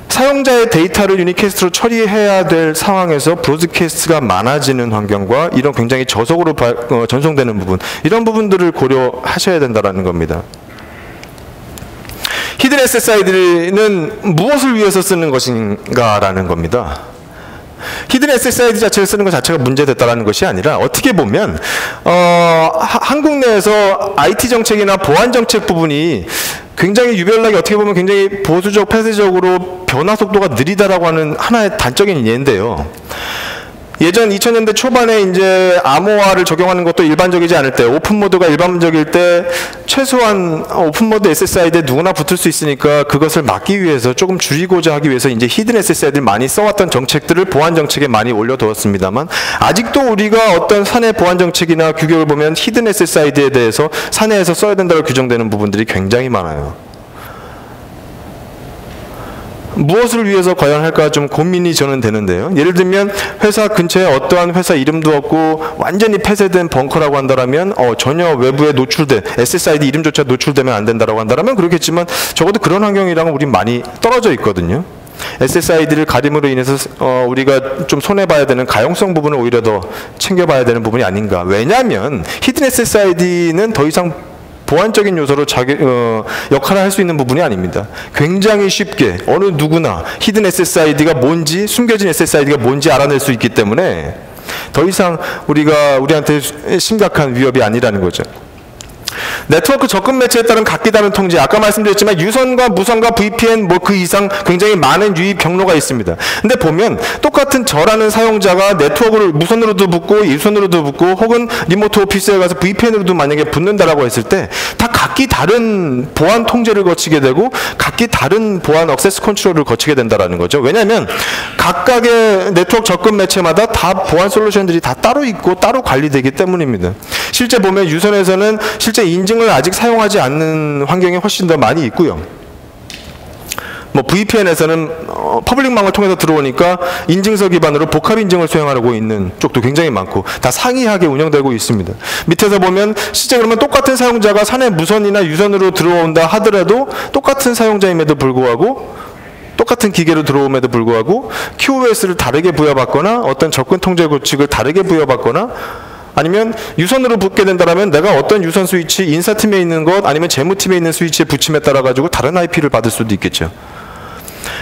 사용자의 데이터를 유니캐스트로 처리해야 될 상황에서 브로드캐스트가 많아지는 환경과 이런 굉장히 저속으로 전송되는 부분, 이런 부분들을 고려하셔야 된다는 겁니다. 히든 SSID는 무엇을 위해서 쓰는 것인가라는 겁니다. 히든 SSID 자체를 쓰는 것 자체가 문제됐다는 것이 아니라, 어떻게 보면 한국 내에서 IT 정책이나 보안 정책 부분이 굉장히 유별나게, 어떻게 보면 굉장히 보수적, 폐쇄적으로 변화 속도가 느리다라고 하는 하나의 단적인 예인데요. 예전 2000년대 초반에 이제 암호화를 적용하는 것도 일반적이지 않을 때, 오픈 모드가 일반적일 때 최소한 오픈 모드 SSID에 누구나 붙을 수 있으니까 그것을 막기 위해서, 조금 줄이고자 하기 위해서 이제 히든 SSID를 많이 써왔던 정책들을 보안 정책에 많이 올려두었습니다만, 아직도 우리가 어떤 사내 보안 정책이나 규격을 보면 히든 SSID에 대해서 사내에서 써야 된다고 규정되는 부분들이 굉장히 많아요. 무엇을 위해서 과연 할까 좀 고민이 저는 되는데요. 예를 들면 회사 근처에 어떠한 회사 이름도 없고 완전히 폐쇄된 벙커라고 한다면 전혀 외부에 노출된 SSID 이름조차 노출되면 안 된다라고 한다면 그렇겠지만, 적어도 그런 환경이랑은 우리 많이 떨어져 있거든요. SSID를 가림으로 인해서 우리가 좀 손해봐야 되는 가용성 부분을 오히려 더 챙겨봐야 되는 부분이 아닌가. 왜냐하면 히든 SSID는 더 이상 보안적인 요소로 역할을 할 수 있는 부분이 아닙니다. 굉장히 쉽게 어느 누구나 히든 SSID가 뭔지, 숨겨진 SSID가 뭔지 알아낼 수 있기 때문에 더 이상 우리한테 심각한 위협이 아니라는 거죠. 네트워크 접근 매체에 따른 각기 다른 통제, 아까 말씀드렸지만 유선과 무선과 VPN 뭐 그 이상 굉장히 많은 유입 경로가 있습니다. 근데 보면 똑같은 저라는 사용자가 네트워크를 무선으로도 붙고 유선으로도 붙고 혹은 리모트 오피스에 가서 VPN으로도 만약에 붙는다라고 했을 때 다 각기 다른 보안 통제를 거치게 되고 각기 다른 보안 액세스 컨트롤을 거치게 된다라는 거죠. 왜냐하면 각각의 네트워크 접근 매체마다 다 보안 솔루션들이 다 따로 있고 따로 관리되기 때문입니다. 실제 보면 유선에서는 실제 인증을 아직 사용하지 않는 환경이 훨씬 더 많이 있고요. 뭐 VPN에서는 퍼블릭망을 통해서 들어오니까 인증서 기반으로 복합 인증을 수행하고 있는 쪽도 굉장히 많고 다 상이하게 운영되고 있습니다. 밑에서 보면 실제 그러면 똑같은 사용자가 사내 무선이나 유선으로 들어온다 하더라도 똑같은 사용자임에도 불구하고 똑같은 기계로 들어옴에도 불구하고 QoS를 다르게 부여받거나 어떤 접근 통제 규칙을 다르게 부여받거나 아니면 유선으로 붙게 된다면 내가 어떤 유선 스위치, 인사팀에 있는 것 아니면 재무팀에 있는 스위치에 붙임에 따라 가지고 다른 IP를 받을 수도 있겠죠.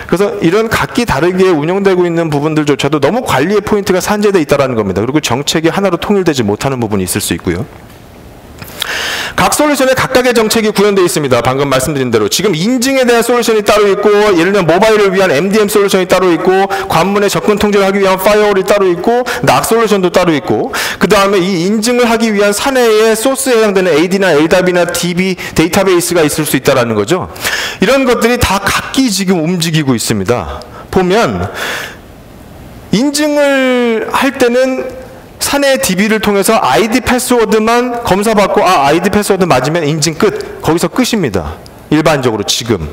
그래서 이런 각기 다르게 운영되고 있는 부분들조차도 너무 관리의 포인트가 산재되어 있다는 겁니다. 그리고 정책이 하나로 통일되지 못하는 부분이 있을 수 있고요. 각 솔루션에 각각의 정책이 구현되어 있습니다. 방금 말씀드린 대로 지금 인증에 대한 솔루션이 따로 있고, 예를 들면 모바일을 위한 MDM 솔루션이 따로 있고, 관문의 접근 통제를 하기 위한 파이어월이 따로 있고, 낙 솔루션도 따로 있고, 그 다음에 이 인증을 하기 위한 사내의 소스에 해당되는 AD나 LDAP이나 DB 데이터베이스가 있을 수 있다는 거죠. 이런 것들이 다 각기 지금 움직이고 있습니다. 보면 인증을 할 때는 사내 DB를 통해서 아이디 패스워드만 검사받고 아이디 패스워드 맞으면 인증 끝. 거기서 끝입니다. 일반적으로 지금.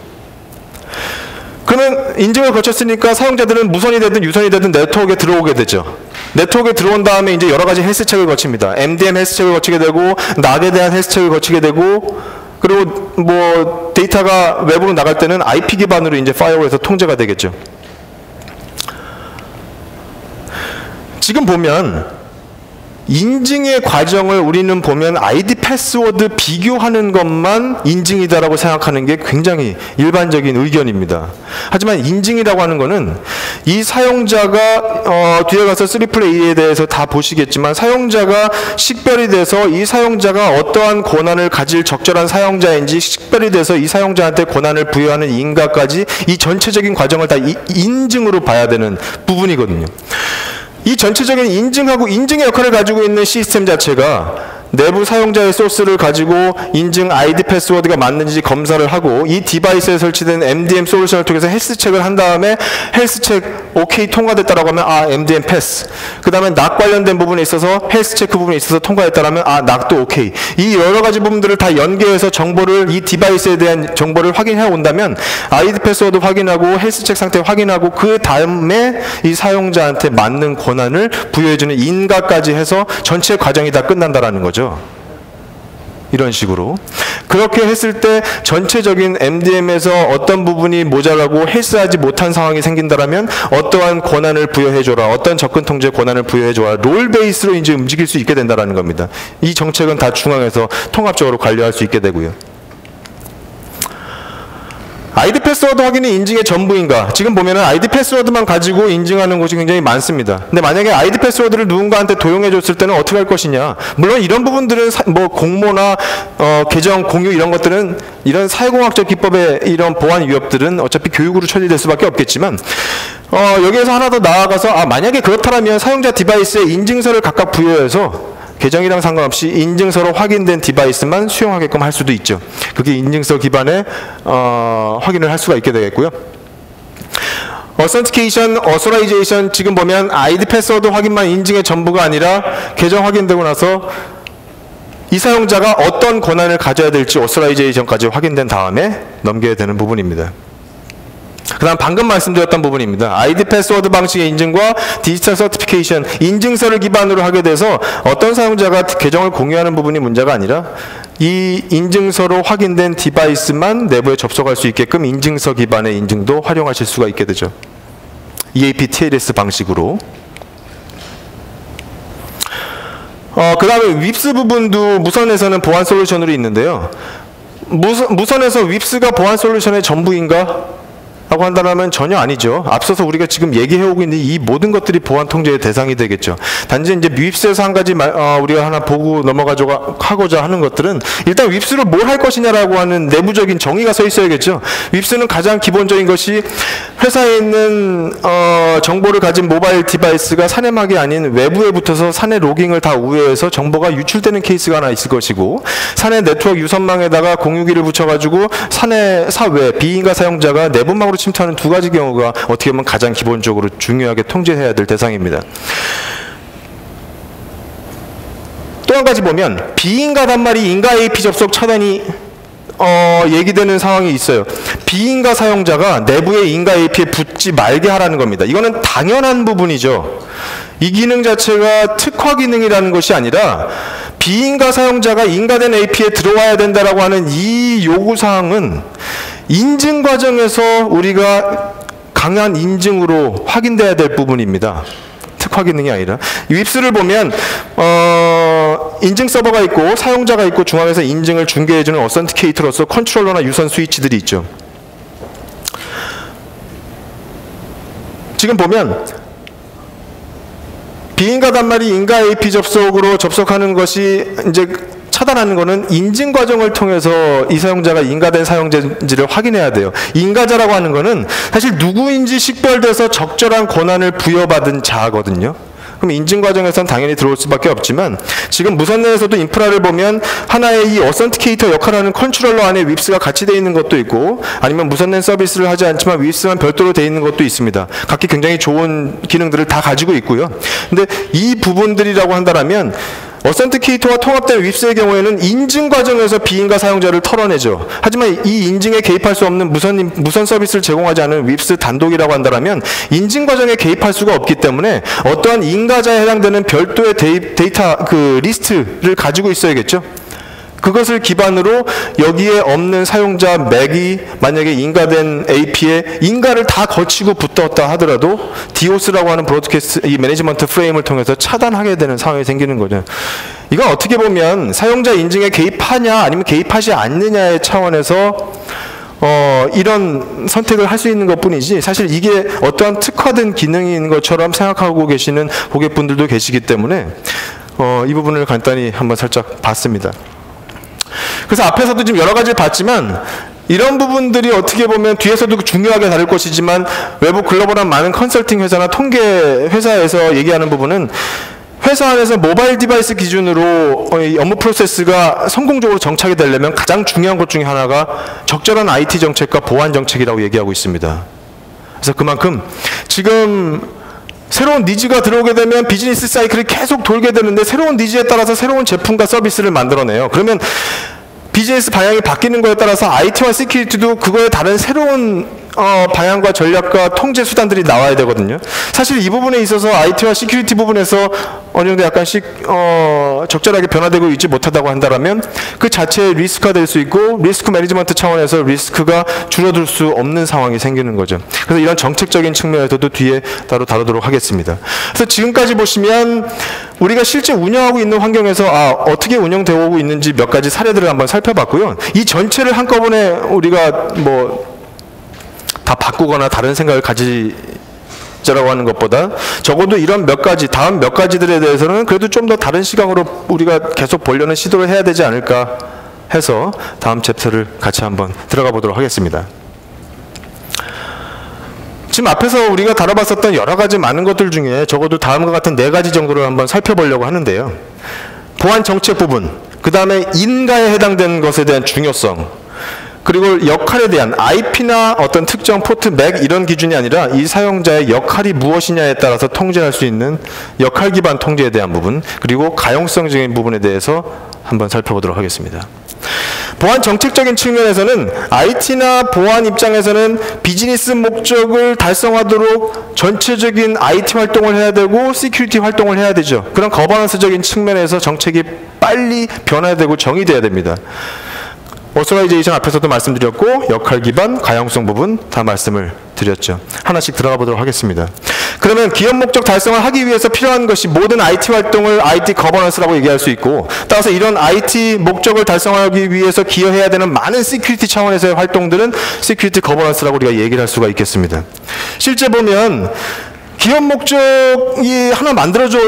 그러면 인증을 거쳤으니까 사용자들은 무선이 되든 유선이 되든 네트워크에 들어오게 되죠. 네트워크에 들어온 다음에 이제 여러 가지 헬스체크를 거칩니다. MDM 헬스체크를 거치게 되고 낙에 대한 헬스체크를 거치게 되고 그리고 뭐 데이터가 외부로 나갈 때는 IP 기반으로 이제 파이어월에서 통제가 되겠죠. 지금 보면 인증의 과정을 우리는 보면 아이디 패스워드 비교하는 것만 인증이다라고 생각하는 게 굉장히 일반적인 의견입니다. 하지만 인증이라고 하는 거는 이 사용자가 뒤에 가서 3플레이에 대해서 다 보시겠지만 사용자가 식별이 돼서 이 사용자가 어떠한 권한을 가질 적절한 사용자인지 식별이 돼서 이 사용자한테 권한을 부여하는 인가까지 이 전체적인 과정을 다 인증으로 봐야 되는 부분이거든요. 이 전체적인 인증하고 인증의 역할을 가지고 있는 시스템 자체가 내부 사용자의 소스를 가지고 인증 아이디 패스워드가 맞는지 검사를 하고 이 디바이스에 설치된 MDM 솔루션을 통해서 헬스 체크를 한 다음에 헬스 체크 오케이 통과됐다라고 하면 아 MDM 패스, 그 다음에 낙 관련된 부분에 있어서 헬스 체크 부분에 있어서 통과했다라면 아 낙도 오케이, 이 여러 가지 부분들을 다 연계해서 정보를 이 디바이스에 대한 정보를 확인해 온다면 아이디 패스워드 확인하고 헬스 체크 상태 확인하고 그 다음에 이 사용자한테 맞는 권한을 부여해주는 인가까지 해서 전체 과정이 다 끝난다라는 거죠. 이런 식으로 그렇게 했을 때 전체적인 MDM에서 어떤 부분이 모자라고 헬스하지 못한 상황이 생긴다라면 어떠한 권한을 부여해줘라, 어떤 접근 통제 권한을 부여해줘라, 롤 베이스로 이제 움직일 수 있게 된다라는 겁니다. 이 정책은 다 중앙에서 통합적으로 관리할 수 있게 되고요. 아이디 패스워드 확인이 인증의 전부인가? 지금 보면은 아이디 패스워드만 가지고 인증하는 곳이 굉장히 많습니다. 근데 만약에 아이디 패스워드를 누군가한테 도용해 줬을 때는 어떻게 할 것이냐? 물론 이런 부분들은 뭐 공모나 계정 공유 이런 것들은 이런 사회공학적 기법의 이런 보안 위협들은 어차피 교육으로 처리될 수밖에 없겠지만 여기에서 하나 더 나아가서 만약에 그렇다면 사용자 디바이스에 인증서를 각각 부여해서 계정이랑 상관없이 인증서로 확인된 디바이스만 수용하게끔 할 수도 있죠. 그게 인증서 기반의 확인을 할 수가 있게 되겠고요. 어센티케이션, 어소라이제이션 지금 보면 아이디 패스워드 확인만 인증의 전부가 아니라 계정 확인되고 나서 이 사용자가 어떤 권한을 가져야 될지 어소라이제이션까지 확인된 다음에 넘겨야 되는 부분입니다. 그 다음 방금 말씀드렸던 부분입니다. 아이디 패스워드 방식의 인증과 디지털 서티피케이션, 인증서를 기반으로 하게 돼서 어떤 사용자가 계정을 공유하는 부분이 문제가 아니라 이 인증서로 확인된 디바이스만 내부에 접속할 수 있게끔 인증서 기반의 인증도 활용하실 수가 있게 되죠. EAP TLS 방식으로. 그 다음에 윕스 부분도 무선에서는 보안 솔루션으로 있는데요. 무선에서 윕스가 보안 솔루션의 전부인가? 라고 한다면 전혀 아니죠. 앞서서 우리가 지금 얘기해오고 있는 이 모든 것들이 보안 통제의 대상이 되겠죠. 단지 이제 윕스에서 한 가지 우리가 하나 보고 넘어가고자 하는 것들은 일단 윕스로 뭘 할 것이냐라고 하는 내부적인 정의가 서 있어야겠죠. 윕스는 가장 기본적인 것이 회사에 있는 정보를 가진 모바일 디바이스가 사내막이 아닌 외부에 붙어서 사내 로깅을 다 우회해서 정보가 유출되는 케이스가 하나 있을 것이고, 사내 네트워크 유선망에다가 공유기를 붙여가지고 사외 비인가 사용자가 내부망으로 침투하는 두 가지 경우가 어떻게 보면 가장 기본적으로 중요하게 통제해야 될 대상입니다. 또 한 가지 보면 비인가 단말이 인가 AP 접속 차단이 얘기되는 상황이 있어요. 비인가 사용자가 내부의 인가 AP에 붙지 말게 하라는 겁니다. 이거는 당연한 부분이죠. 이 기능 자체가 특화 기능이라는 것이 아니라 비인가 사용자가 인가된 AP에 들어와야 된다라고 하는 이 요구사항은 인증 과정에서 우리가 강한 인증으로 확인돼야 될 부분입니다. 특화 기능이 아니라. 윕스를 보면 인증 서버가 있고 사용자가 있고 중앙에서 인증을 중개해주는 어센티케이터로서 컨트롤러나 유선 스위치들이 있죠. 지금 보면 비인가 단말이 인가 AP 접속으로 접속하는 것이 이제 차단하는 것은 인증 과정을 통해서 이 사용자가 인가된 사용자인지를 확인해야 돼요. 인가자라고 하는 것은 사실 누구인지 식별돼서 적절한 권한을 부여받은 자거든요. 그럼 인증 과정에서는 당연히 들어올 수밖에 없지만 지금 무선 내에서도 인프라를 보면 하나의 이 어센티케이터 역할을 하는 컨트롤러 안에 윕스가 같이 되어 있는 것도 있고 아니면 무선 내 서비스를 하지 않지만 윕스만 별도로 되어 있는 것도 있습니다. 각기 굉장히 좋은 기능들을 다 가지고 있고요. 근데 이 부분들이라고 한다면 어센티케이터와 통합된 윕스의 경우에는 인증 과정에서 비인가 사용자를 털어내죠. 하지만 이 인증에 개입할 수 없는 무선 서비스를 제공하지 않은 윕스 단독이라고 한다면 인증 과정에 개입할 수가 없기 때문에 어떠한 인가자에 해당되는 별도의 데이터 리스트를 가지고 있어야겠죠. 그것을 기반으로 여기에 없는 사용자 맥이 만약에 인가된 AP에 인가를 다 거치고 붙었다 하더라도 DOS라고 하는 브로드캐스트 이 매니지먼트 프레임을 통해서 차단하게 되는 상황이 생기는 거죠. 이건 어떻게 보면 사용자 인증에 개입하냐 아니면 개입하지 않느냐의 차원에서 이런 선택을 할 수 있는 것뿐이지 사실 이게 어떠한 특화된 기능인 것처럼 생각하고 계시는 고객분들도 계시기 때문에 이 부분을 간단히 한번 살짝 봤습니다. 그래서 앞에서도 지금 여러 가지를 봤지만 이런 부분들이 어떻게 보면 뒤에서도 중요하게 다룰 것이지만 외부 글로벌한 많은 컨설팅 회사나 통계 회사에서 얘기하는 부분은 회사 안에서 모바일 디바이스 기준으로 이 업무 프로세스가 성공적으로 정착이 되려면 가장 중요한 것 중에 하나가 적절한 IT 정책과 보안 정책이라고 얘기하고 있습니다. 그래서 그만큼 지금 새로운 니즈가 들어오게 되면 비즈니스 사이클이 계속 돌게 되는데 새로운 니즈에 따라서 새로운 제품과 서비스를 만들어내요. 그러면 비즈니스 방향이 바뀌는 거에 따라서 IT와 시큐리티도 그거에 다른 새로운 방향과 전략과 통제 수단들이 나와야 되거든요. 사실 이 부분에 있어서 IT와 시큐리티 부분에서 어느 정도 약간씩 적절하게 변화되고 있지 못하다고 한다면 그 자체의 리스크가 될 수 있고 리스크 매니지먼트 차원에서 리스크가 줄어들 수 없는 상황이 생기는 거죠. 그래서 이런 정책적인 측면에서도 뒤에 따로 다루도록 하겠습니다. 그래서 지금까지 보시면 우리가 실제 운영하고 있는 환경에서 어떻게 운영되어 오고 있는지 몇 가지 사례들을 한번 살펴봤고요. 이 전체를 한꺼번에 우리가 다 바꾸거나 다른 생각을 가지자라고 하는 것보다 적어도 이런 몇 가지, 다음 몇 가지들에 대해서는 그래도 좀 더 다른 시각으로 우리가 계속 보려는 시도를 해야 되지 않을까 해서 다음 챕터를 같이 한번 들어가 보도록 하겠습니다. 지금 앞에서 우리가 다뤄봤었던 여러 가지 많은 것들 중에 적어도 다음과 같은 4가지 정도를 한번 살펴보려고 하는데요. 보안 정책 부분, 그 다음에 인가에 해당되는 것에 대한 중요성, 그리고 역할에 대한 IP나 어떤 특정 포트, 맥 이런 기준이 아니라 이 사용자의 역할이 무엇이냐에 따라서 통제할 수 있는 역할 기반 통제에 대한 부분, 그리고 가용성적인 부분에 대해서 한번 살펴보도록 하겠습니다. 보안 정책적인 측면에서는 IT나 보안 입장에서는 비즈니스 목적을 달성하도록 전체적인 IT 활동을 해야 되고 시큐리티 활동을 해야 되죠. 그런 거버넌스적인 측면에서 정책이 빨리 변화되고 정의돼야 됩니다. 오서라이제이션 앞에서도 말씀드렸고 역할 기반, 가용성 부분 다 말씀을 드렸죠. 하나씩 들어가 보도록 하겠습니다. 그러면 기업 목적 달성을 하기 위해서 필요한 것이 모든 IT 활동을 IT 거버넌스라고 얘기할 수 있고, 따라서 이런 IT 목적을 달성하기 위해서 기여해야 되는 많은 시큐리티 차원에서의 활동들은 시큐리티 거버넌스라고 우리가 얘기를 할 수가 있겠습니다. 실제 보면 기업 목적이 하나 만들어져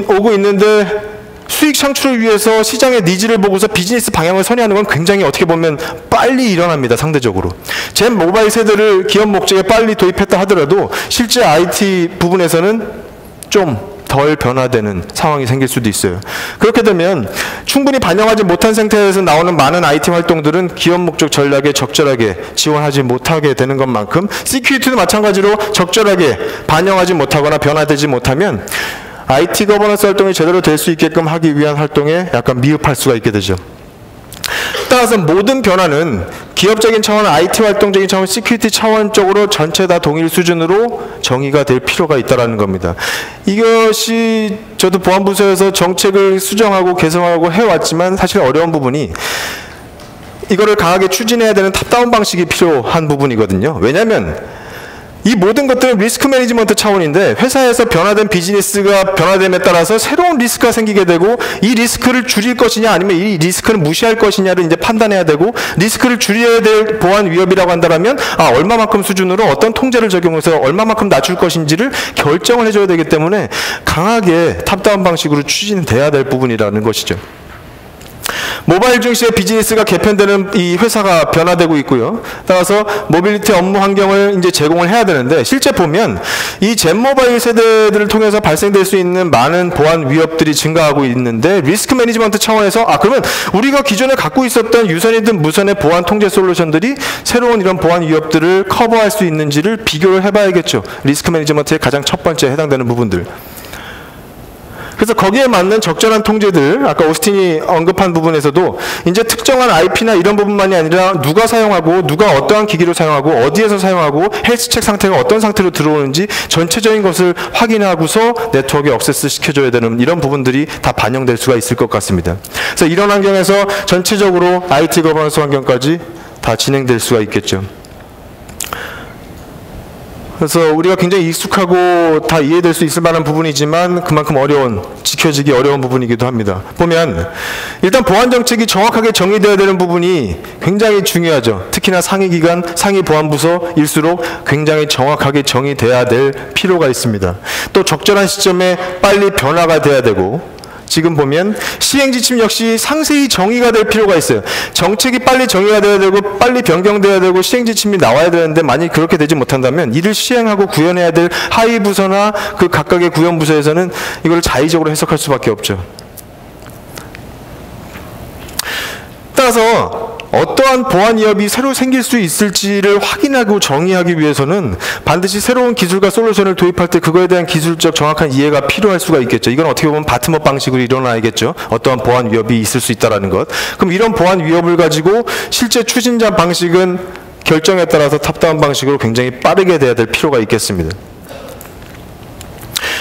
오고 있는데 수익 창출을 위해서 시장의 니즈를 보고서 비즈니스 방향을 선회하는 건 굉장히 어떻게 보면 빨리 일어납니다. 상대적으로. 젠 모바일 세대를 기업 목적에 빨리 도입했다 하더라도 실제 IT 부분에서는 좀 덜 변화되는 상황이 생길 수도 있어요. 그렇게 되면 충분히 반영하지 못한 상태에서 나오는 많은 IT 활동들은 기업 목적 전략에 적절하게 지원하지 못하게 되는 것만큼 시큐리티도 마찬가지로 적절하게 반영하지 못하거나 변화되지 못하면 IT 거버넌스 활동이 제대로 될 수 있게끔 하기 위한 활동에 약간 미흡할 수가 있게 되죠. 따라서 모든 변화는 기업적인 차원, IT 활동적인 차원, 시큐리티 차원적으로 전체 다 동일 수준으로 정의가 될 필요가 있다는 겁니다. 이것이 저도 보안부서에서 정책을 수정하고 개선하고 해왔지만 사실 어려운 부분이 이거를 강하게 추진해야 되는 탑다운 방식이 필요한 부분이거든요. 왜냐하면 이 모든 것들은 리스크 매니지먼트 차원인데 회사에서 변화된 비즈니스가 변화됨에 따라서 새로운 리스크가 생기게 되고 이 리스크를 줄일 것이냐 아니면 이 리스크를 무시할 것이냐를 이제 판단해야 되고 리스크를 줄여야 될 보안 위협이라고 한다면 얼마만큼 수준으로 어떤 통제를 적용해서 얼마만큼 낮출 것인지를 결정을 해줘야 되기 때문에 강하게 탑다운 방식으로 추진돼야 될 부분이라는 것이죠. 모바일 중심의 비즈니스가 개편되는 이 회사가 변화되고 있고요. 따라서 모빌리티 업무 환경을 이제 제공을 해야 되는데 실제 보면 이 젠 모바일 세대들을 통해서 발생될 수 있는 많은 보안 위협들이 증가하고 있는데 리스크 매니지먼트 차원에서 그러면 우리가 기존에 갖고 있었던 유선이든 무선의 보안 통제 솔루션들이 새로운 이런 보안 위협들을 커버할 수 있는지를 비교를 해봐야겠죠. 리스크 매니지먼트의 가장 첫 번째 해당되는 부분들. 그래서 거기에 맞는 적절한 통제들, 아까 오스틴이 언급한 부분에서도 이제 특정한 IP나 이런 부분만이 아니라 누가 사용하고 누가 어떠한 기기를 사용하고 어디에서 사용하고 헬스체크 상태가 어떤 상태로 들어오는지 전체적인 것을 확인하고서 네트워크에 액세스 시켜줘야 되는 이런 부분들이 다 반영될 수가 있을 것 같습니다. 그래서 이런 환경에서 전체적으로 IT 거버넌스 환경까지 다 진행될 수가 있겠죠. 그래서 우리가 굉장히 익숙하고 다 이해될 수 있을 만한 부분이지만 그만큼 지켜지기 어려운 부분이기도 합니다. 보면 일단 보안 정책이 정확하게 정의되어야 되는 부분이 굉장히 중요하죠. 특히나 상위 기관, 상위 보안부서일수록 굉장히 정확하게 정의돼야 될 필요가 있습니다. 또 적절한 시점에 빨리 변화가 돼야 되고, 지금 보면 시행 지침 역시 상세히 정의가 될 필요가 있어요. 정책이 빨리 정의가 돼야 되고 빨리 변경돼야 되고 시행 지침이 나와야 되는데, 만약 그렇게 되지 못한다면 이를 시행하고 구현해야 될 하위 부서나 그 각각의 구현 부서에서는 이걸 자의적으로 해석할 수밖에 없죠. 따라서 어떠한 보안 위협이 새로 생길 수 있을지를 확인하고 정의하기 위해서는 반드시 새로운 기술과 솔루션을 도입할 때 그거에 대한 기술적 정확한 이해가 필요할 수가 있겠죠. 이건 어떻게 보면 바텀업 방식으로 일어나야겠죠. 어떠한 보안 위협이 있을 수 있다는 것. 그럼 이런 보안 위협을 가지고 실제 추진자 방식은 결정에 따라서 탑다운 방식으로 굉장히 빠르게 돼야 될 필요가 있겠습니다.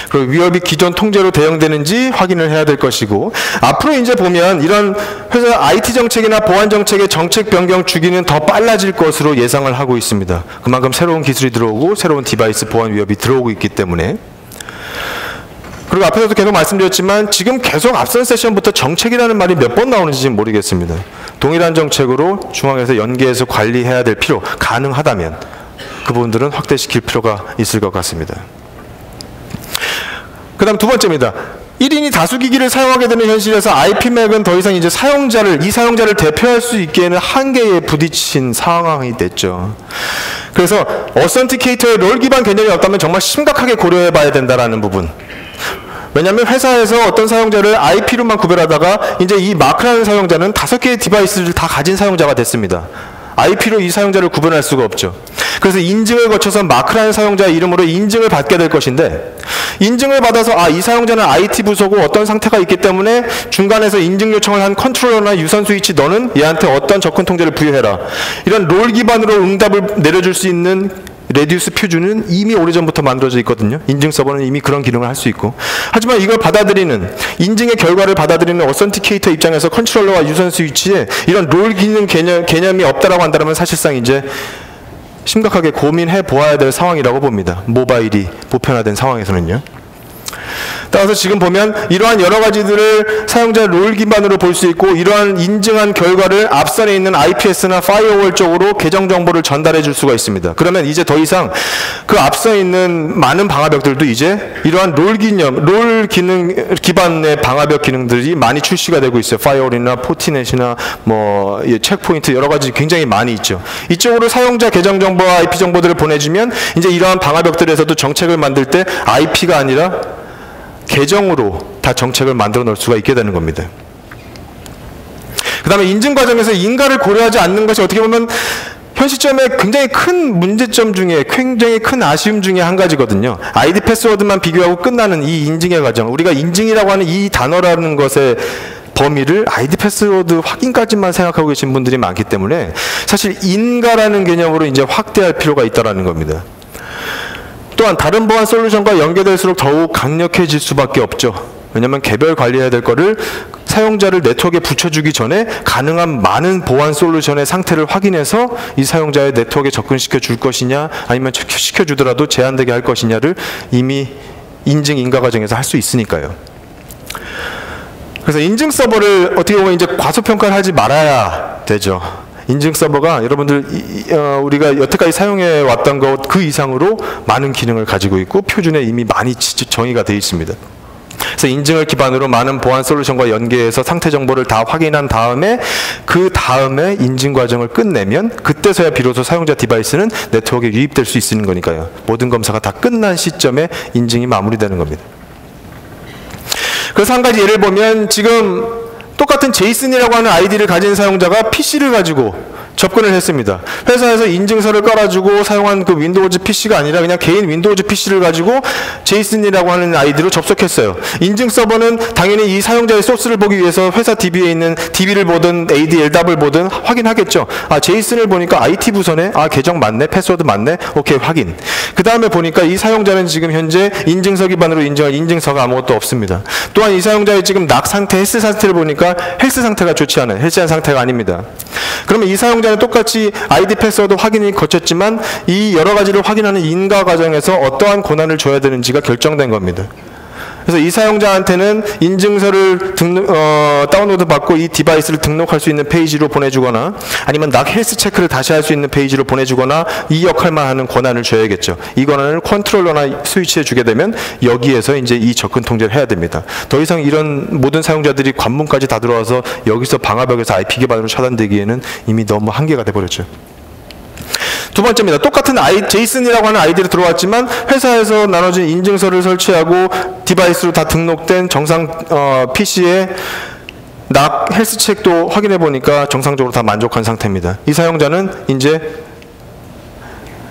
그리고 위협이 기존 통제로 대응되는지 확인을 해야 될 것이고, 앞으로 이제 보면 이런 회사 IT 정책이나 보안 정책의 정책 변경 주기는 더 빨라질 것으로 예상을 하고 있습니다. 그만큼 새로운 기술이 들어오고 새로운 디바이스 보안 위협이 들어오고 있기 때문에. 그리고 앞에서도 계속 말씀드렸지만 지금 계속 앞선 세션부터 정책이라는 말이 몇 번 나오는지 모르겠습니다. 동일한 정책으로 중앙에서 연계해서 관리해야 될 필요, 가능하다면 그 부분들은 확대시킬 필요가 있을 것 같습니다. 그 다음 두 번째입니다. 1인이 다수기기를 사용하게 되는 현실에서 IPMAC은 더 이상 이제 이 사용자를 대표할 수 있기에는 한계에 부딪힌 상황이 됐죠. 그래서 어센티케이터의 롤 기반 개념이 없다면 정말 심각하게 고려해 봐야 된다는 부분. 왜냐하면 회사에서 어떤 사용자를 IP로만 구별하다가 이제 이 마크라는 사용자는 5개의 디바이스를 다 가진 사용자가 됐습니다. IP로 이 사용자를 구분할 수가 없죠. 그래서 인증을 거쳐서 마크라는 사용자의 이름으로 인증을 받게 될 것인데, 인증을 받아서 이 사용자는 IT 부서고 어떤 상태가 있기 때문에 중간에서 인증 요청을 한 컨트롤러나 유선 스위치 너는 얘한테 어떤 접근 통제를 부여해라. 이런 롤 기반으로 응답을 내려줄 수 있는 레디우스 표준은 이미 오래전부터 만들어져 있거든요. 인증 서버는 이미 그런 기능을 할 수 있고. 하지만 이걸 받아들이는, 인증의 결과를 받아들이는 어센티케이터 입장에서 컨트롤러와 유선 스위치에 이런 롤 기능 개념이 없다라고 한다면 사실상 이제 심각하게 고민해 보아야 될 상황이라고 봅니다. 모바일이 보편화된 상황에서는요. 따라서 지금 보면 이러한 여러 가지들을 사용자 롤 기반으로 볼 수 있고, 이러한 인증한 결과를 앞선에 있는 IPS나 파이어월 쪽으로 계정 정보를 전달해 줄 수가 있습니다. 그러면 이제 더 이상 그 앞서 있는 많은 방화벽들도 이제 이러한 롤 기능 기반의 방화벽 기능들이 많이 출시가 되고 있어요. 파이어월이나 포티넷이나 체크포인트 여러 가지 굉장히 많이 있죠. 이쪽으로 사용자 계정 정보와 IP 정보들을 보내주면 이제 이러한 방화벽들에서도 정책을 만들 때 IP가 아니라 계정으로 다 정책을 만들어 놓을 수가 있게 되는 겁니다. 그 다음에 인증 과정에서 인가를 고려하지 않는 것이 어떻게 보면 현 시점에 굉장히 큰 문제점 중에, 굉장히 큰 아쉬움 중에 한 가지거든요. 아이디 패스워드만 비교하고 끝나는 이 인증의 과정, 우리가 인증이라고 하는 이 단어라는 것의 범위를 아이디 패스워드 확인까지만 생각하고 계신 분들이 많기 때문에 사실 인가라는 개념으로 이제 확대할 필요가 있다는 겁니다. 또한 다른 보안 솔루션과 연계될수록 더욱 강력해질 수밖에 없죠. 왜냐하면 개별 관리해야 될 거를 사용자를 네트워크에 붙여주기 전에 가능한 많은 보안 솔루션의 상태를 확인해서 이 사용자의 네트워크에 접근시켜 줄 것이냐, 아니면 시켜주더라도 제한되게 할 것이냐를 이미 인증 인가 과정에서 할 수 있으니까요. 그래서 인증 서버를 어떻게 보면 이제 과소평가를 하지 말아야 되죠. 인증 서버가 여러분들 우리가 여태까지 사용해 왔던 것 그 이상으로 많은 기능을 가지고 있고 표준에 이미 많이 정의가 되어 있습니다. 그래서 인증을 기반으로 많은 보안 솔루션과 연계해서 상태 정보를 다 확인한 다음에 그 다음에 인증 과정을 끝내면 그때서야 비로소 사용자 디바이스는 네트워크에 유입될 수 있는 거니까요. 모든 검사가 다 끝난 시점에 인증이 마무리되는 겁니다. 그래서 한 가지 예를 보면 지금 똑같은 제이슨이라고 하는 아이디를 가진 사용자가 PC를 가지고 접근을 했습니다. 회사에서 인증서를 깔아주고 사용한 그 윈도우즈 PC가 아니라 그냥 개인 윈도우즈 PC를 가지고 제이슨이라고 하는 아이디로 접속했어요. 인증 서버는 당연히 이 사용자의 소스를 보기 위해서 회사 DB에 있는 DB를 보든 ADLW를 보든 확인하겠죠. 제이슨을 보니까 IT 부서네. 계정 맞네. 패스워드 맞네. 오케이, 확인. 그 다음에 보니까 이 사용자는 지금 현재 인증서 기반으로 인증할 인증서가 아무것도 없습니다. 또한 이 사용자의 지금 낙 상태, 헬스 상태를 보니까 헬스 상태가 좋지 않아요. 헬스한 상태가 아닙니다. 그러면 이 사용자 사용자는 똑같이 아이디 패스워드 확인이 거쳤지만 이 여러 가지를 확인하는 인가 과정에서 어떠한 권한을 줘야 되는지가 결정된 겁니다. 그래서 이 사용자한테는 인증서를 다운로드 받고 이 디바이스를 등록할 수 있는 페이지로 보내주거나 아니면 낙 헬스 체크를 다시 할 수 있는 페이지로 보내주거나 이 역할만 하는 권한을 줘야겠죠. 이 권한을 컨트롤러나 스위치에 주게 되면 여기에서 이제 이 접근 통제를 해야 됩니다. 더 이상 이런 모든 사용자들이 관문까지 다 들어와서 여기서 방화벽에서 IP 기반으로 차단되기에는 이미 너무 한계가 돼버렸죠. 두 번째입니다. 똑같은 제이슨이라고 하는 아이디로 들어왔지만 회사에서 나눠진 인증서를 설치하고 디바이스로 다 등록된 정상 PC에 낙 헬스 체크도 확인해 보니까 정상적으로 다 만족한 상태입니다. 이 사용자는 이제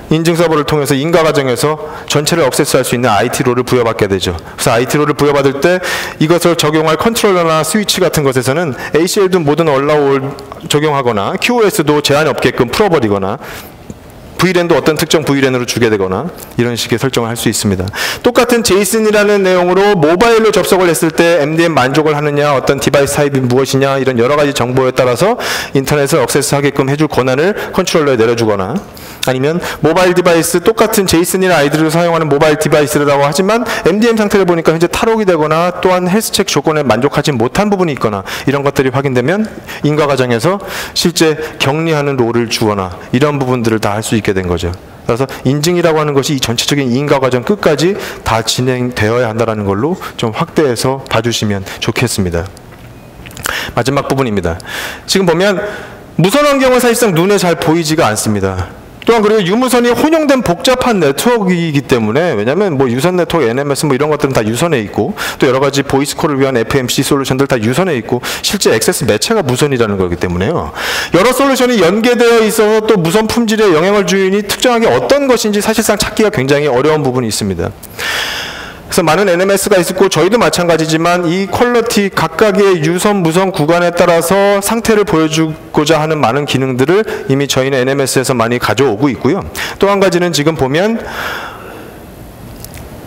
인증 서버를 통해서 인가 과정에서 전체를 액세스할 수 있는 IT로를 부여받게 되죠. 그래서 IT로를 부여받을 때 이것을 적용할 컨트롤러나 스위치 같은 것에서는 ACL도 모든 얼라우를 적용하거나 QoS도 제한이 없게끔 풀어버리거나 VLAN도 어떤 특정 VLAN으로 주게 되거나 이런 식의 설정을 할 수 있습니다. 똑같은 제이슨이라는 내용으로 모바일로 접속을 했을 때 MDM 만족을 하느냐, 어떤 디바이스 타입이 무엇이냐 이런 여러 가지 정보에 따라서 인터넷을 액세스하게끔 해줄 권한을 컨트롤러에 내려주거나 아니면 모바일 디바이스 똑같은 제이슨이나 아이디를 사용하는 모바일 디바이스라고 하지만 MDM 상태를 보니까 현재 탈옥이 되거나 또한 헬스체크 조건에 만족하지 못한 부분이 있거나 이런 것들이 확인되면 인가 과정에서 실제 격리하는 롤을 주거나 이런 부분들을 다 할 수 있게 된 거죠. 그래서 인증이라고 하는 것이 이 전체적인 인가 과정 끝까지 다 진행되어야 한다는 걸로 좀 확대해서 봐주시면 좋겠습니다. 마지막 부분입니다. 지금 보면 무선 환경은 사실상 눈에 잘 보이지가 않습니다. 또한 그리고 유무선이 혼용된 복잡한 네트워크이기 때문에 왜냐하면 뭐 유선 네트워크, NMS 뭐 이런 것들은 다 유선에 있고 또 여러 가지 보이스콜을 위한 FMC 솔루션들 다 유선에 있고 실제 액세스 매체가 무선이라는 거기 때문에요. 여러 솔루션이 연계되어 있어서 또 무선 품질에 영향을 주니 특정하게 어떤 것인지 사실상 찾기가 굉장히 어려운 부분이 있습니다. 그래서 많은 NMS가 있고 저희도 마찬가지지만 이 퀄리티 각각의 유선, 무선 구간에 따라서 상태를 보여주고자 하는 많은 기능들을 이미 저희는 NMS에서 많이 가져오고 있고요. 또 한 가지는 지금 보면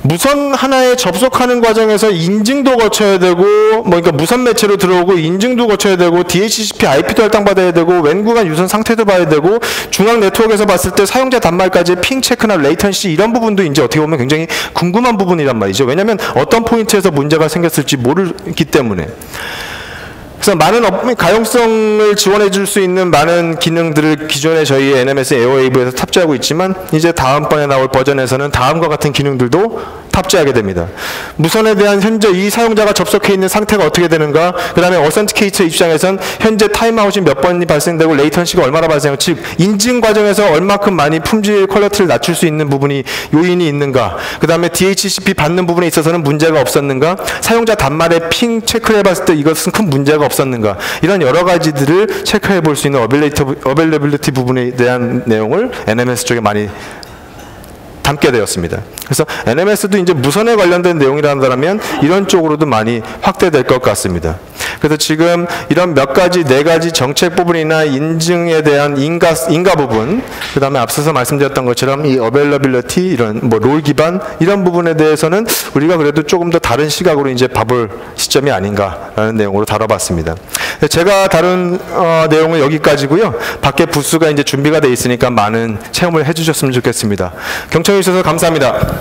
무선 하나에 접속하는 과정에서 인증도 거쳐야 되고 그러니까 무선 매체로 들어오고 인증도 거쳐야 되고 DHCP IP도 할당받아야 되고 웬 구간 유선 상태도 봐야 되고 중앙 네트워크에서 봤을 때 사용자 단말까지 핑 체크나 레이턴시 이런 부분도 이제 어떻게 보면 굉장히 궁금한 부분이란 말이죠. 왜냐하면 어떤 포인트에서 문제가 생겼을지 모르기 때문에. 그래서 많은 가용성을 지원해 줄 수 있는 많은 기능들을 기존에 저희 NMS 에어웨이브에서 탑재하고 있지만 이제 다음번에 나올 버전에서는 다음과 같은 기능들도 탑재하게 됩니다. 무선에 대한 현재 이 사용자가 접속해 있는 상태가 어떻게 되는가, 그 다음에 어센티케이터 입장에선 현재 타임아웃이 몇 번이 발생되고 레이턴시가 얼마나 발생하고 즉 인증 과정에서 얼마큼 많이 품질 퀄리티를 낮출 수 있는 부분이 요인이 있는가, 그 다음에 DHCP 받는 부분에 있어서는 문제가 없었는가, 사용자 단말에 핑 체크를 해봤을 때 이것은 큰 문제가 없었는가, 이런 여러 가지들을 체크해 볼 수 있는 어베일러빌리티 부분에 대한 내용을 NMS 쪽에 많이 담게 되었습니다. 그래서 NMS도 이제 무선에 관련된 내용이라 한다면 이런 쪽으로도 많이 확대될 것 같습니다. 그래서 지금 이런 몇 가지, 네 가지 정책 부분이나 인증에 대한 인가 부분, 그 다음에 앞서서 말씀드렸던 것처럼 이 어베일러빌리티, 이런 뭐 롤 기반, 이런 부분에 대해서는 우리가 그래도 조금 더 다른 시각으로 이제 봐볼 시점이 아닌가라는 내용으로 다뤄봤습니다. 제가 다룬 내용은 여기까지고요. 밖에 부스가 이제 준비가 돼 있으니까 많은 체험을 해주셨으면 좋겠습니다. 경청해 주셔서 감사합니다.